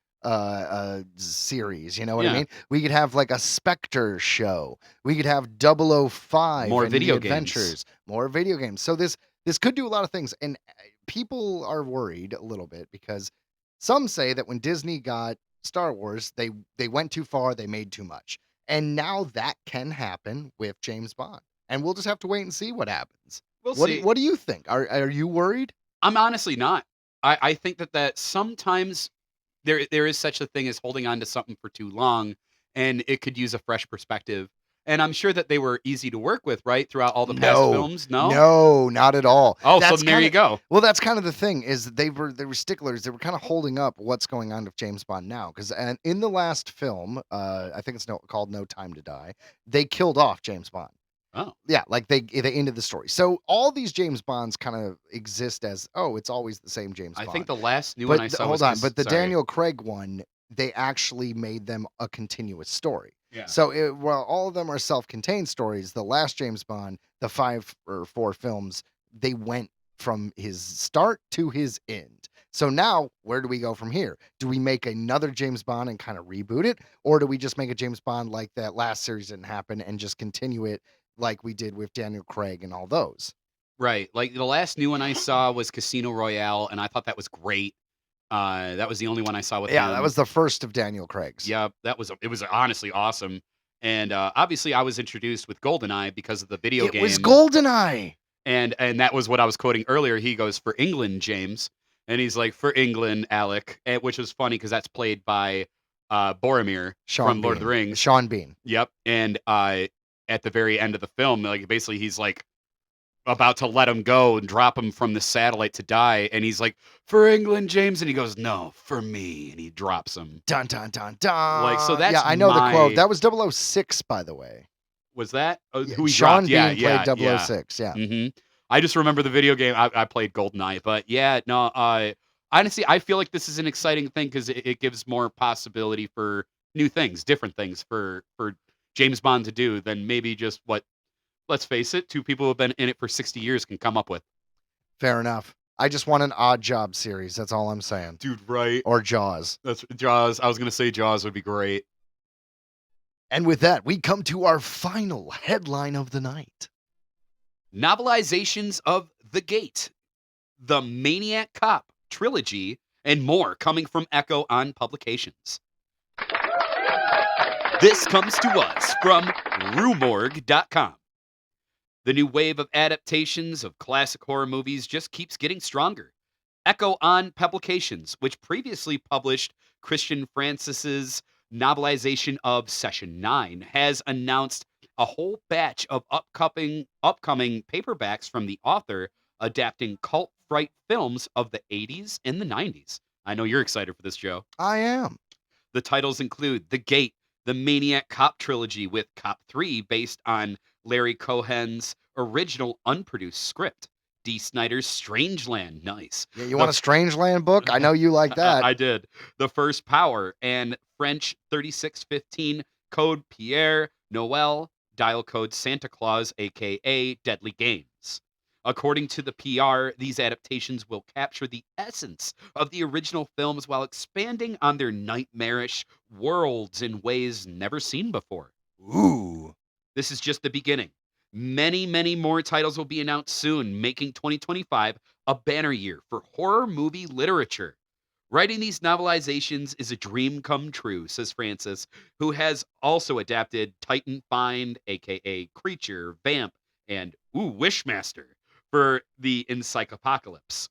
series, you know what I Yeah. mean? We could have like a Spectre show. We could have 005 More and video the games. adventures, more video games. So this could do a lot of things, and people are worried a little bit because some say that when Disney got Star Wars, they went too far, they made too much. And now that can happen with James Bond. And we'll just have to wait and see what happens. We'll What see. what do you think? Are you worried? I'm honestly not. I think that sometimes there is such a thing as holding on to something for too long, and it could use a fresh perspective. And I'm sure that they were easy to work with, right, throughout all the past films. No, not at all. Oh, That's so there you kinda- go. Well, that's kind of the thing is they were sticklers. They were kind of holding up what's going on with James Bond now because in the last film, I think it's called No Time to Die, they killed off James Bond. Oh, Yeah, like they ended the story. So all these James Bonds kind of exist as it's always the same James I Bond. think the last new one I saw was... but the sorry. Daniel Craig one, they actually made them a continuous story. Yeah. So while all of them are self-contained stories, the last James Bond, the 5 or 4 films, they went from his start to his end. So now, where do we go from here? Do we make another James Bond and kind of reboot it? Or do we just make a James Bond like that last series didn't happen and just continue it like we did with Daniel Craig and all those? Right. Like the last new one I saw was Casino Royale, and I thought that was great. That was the only one I saw with him. Yeah, that was the first of Daniel Craig's. Yeah, it was honestly awesome. And obviously I was introduced with GoldenEye because of the video game. It was GoldenEye. And that was what I was quoting earlier. He goes, "For England, James." And he's like, "For England, Alec," which was funny because that's played by Boromir from Lord of the Rings. Sean Bean. Yep. And at the very end of the film, like basically he's like about to let him go and drop him from the satellite to die, and he's like, "For England, James," and he goes, "No, for me," and he drops him. Dun dun dun dun. Like, so that's yeah, I know the quote. That was 006, by the way. Was that who he Sean dropped? Bean played 006. Yeah. Mm-hmm. I just remember the video game. I played GoldenEye, but yeah, no. Honestly, I feel like this is an exciting thing because it gives more possibility for new things, different things for James Bond to do than maybe just what. Let's face it, 2 people who have been in it for 60 years can come up with. Fair enough. I just want an Odd Job series. That's all I'm saying. Dude, right? Or Jaws. That's Jaws. I was going to say Jaws would be great. And with that, we come to our final headline of the night. Novelizations of The Gate, the Maniac Cop trilogy, and more coming from Echo on Publications. This comes to us from Rumorg.com. The new wave of adaptations of classic horror movies just keeps getting stronger. Echo on Publications, which previously published Christian Francis's novelization of Session 9, has announced a whole batch of upcoming paperbacks from the author adapting cult fright films of the 80s and the 90s. I know you're excited for this, Joe. I am. The titles include The Gate, the Maniac Cop trilogy, with Cop 3 based on Larry Cohen's original unproduced script. D. Snyder's Strangeland, nice. Yeah, you want a Strangeland book? I know you like that. I did. The First Power, and French 3615 Code Pierre Noel, dial code Santa Claus, aka Deadly Games. According to the PR, these adaptations will capture the essence of the original films while expanding on their nightmarish worlds in ways never seen before. Ooh. This is just the beginning. Many, many more titles will be announced soon, making 2025 a banner year for horror movie literature. Writing these novelizations is a dream come true, says Francis, who has also adapted Titan Find, aka Creature, Vamp, and Wishmaster for the Encyclopocalypse,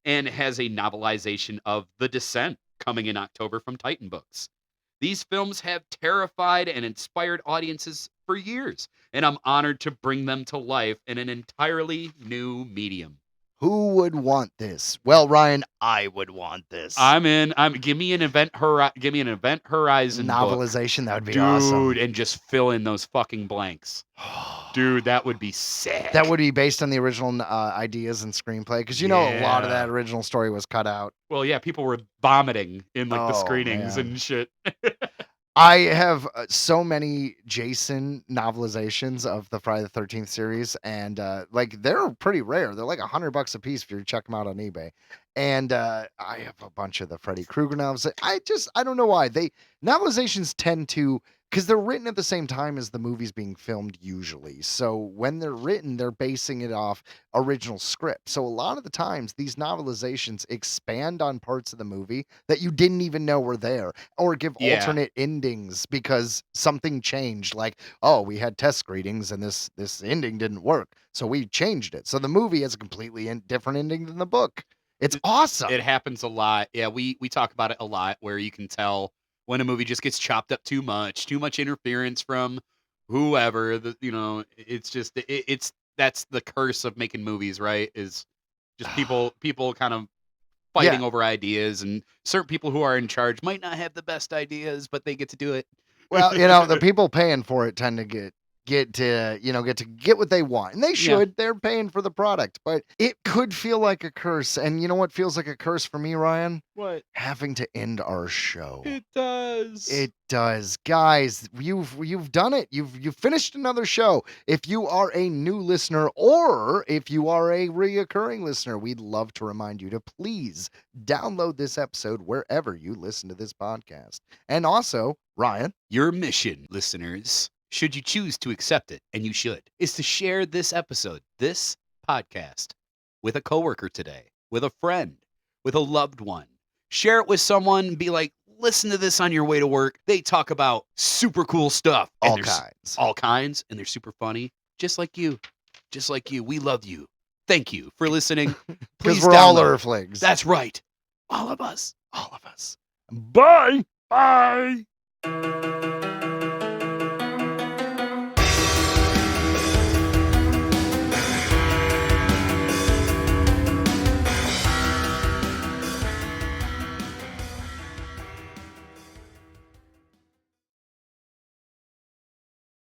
and has a novelization of The Descent, coming in October from Titan Books. These films have terrified and inspired audiences for years, and I'm honored to bring them to life in an entirely new medium. Who would want this? Well, Ryan, I would want this. I'm in. Give me an Event Horizon novelization. Book. That would be Dude, awesome. And just fill in those fucking blanks. Dude, that would be sick. That would be based on the original ideas and screenplay, because a lot of that original story was cut out. Well, yeah, people were vomiting in the screenings and shit. I have so many Jason novelizations of the Friday the 13th series, and they're pretty rare. They're like $100 a piece if you check them out on eBay. And I have a bunch of the Freddy Krueger novels. I don't know why novelizations tend to, because they're written at the same time as the movies being filmed usually. So when they're written, they're basing it off original script. So a lot of the times these novelizations expand on parts of the movie that you didn't even know were there, or give alternate endings because something changed. Like, oh, we had test screenings and this ending didn't work, so we changed it. So the movie has a completely different ending than the book. It's awesome. It happens a lot. Yeah, we talk about it a lot, where you can tell when a movie just gets chopped up too much interference from whoever. It's just that's the curse of making movies, right? Is just people kind of fighting over ideas, and certain people who are in charge might not have the best ideas, but they get to do it. Well, the people paying for it tend to get what they want, and they should. They're paying for the product, but it could feel like a curse. And you know what feels like a curse for me, Ryan? What? Having to end our show. It does. It does, guys. You've done it. You've finished another show. If you are a new listener, or if you are a reoccurring listener, we'd love to remind you to please download this episode wherever you listen to this podcast. And also, Ryan, your mission, listeners, should you choose to accept it, and you should, is to share this episode, this podcast, with a coworker today, with a friend, with a loved one. Share it with someone. Be like, listen to this on your way to work. They talk about super cool stuff. All kinds. All kinds, and they're super funny. Just like you. Just like you. We love you. Thank you for listening. Because we're all Earthlings. That's right. All of us. All of us. Bye. Bye.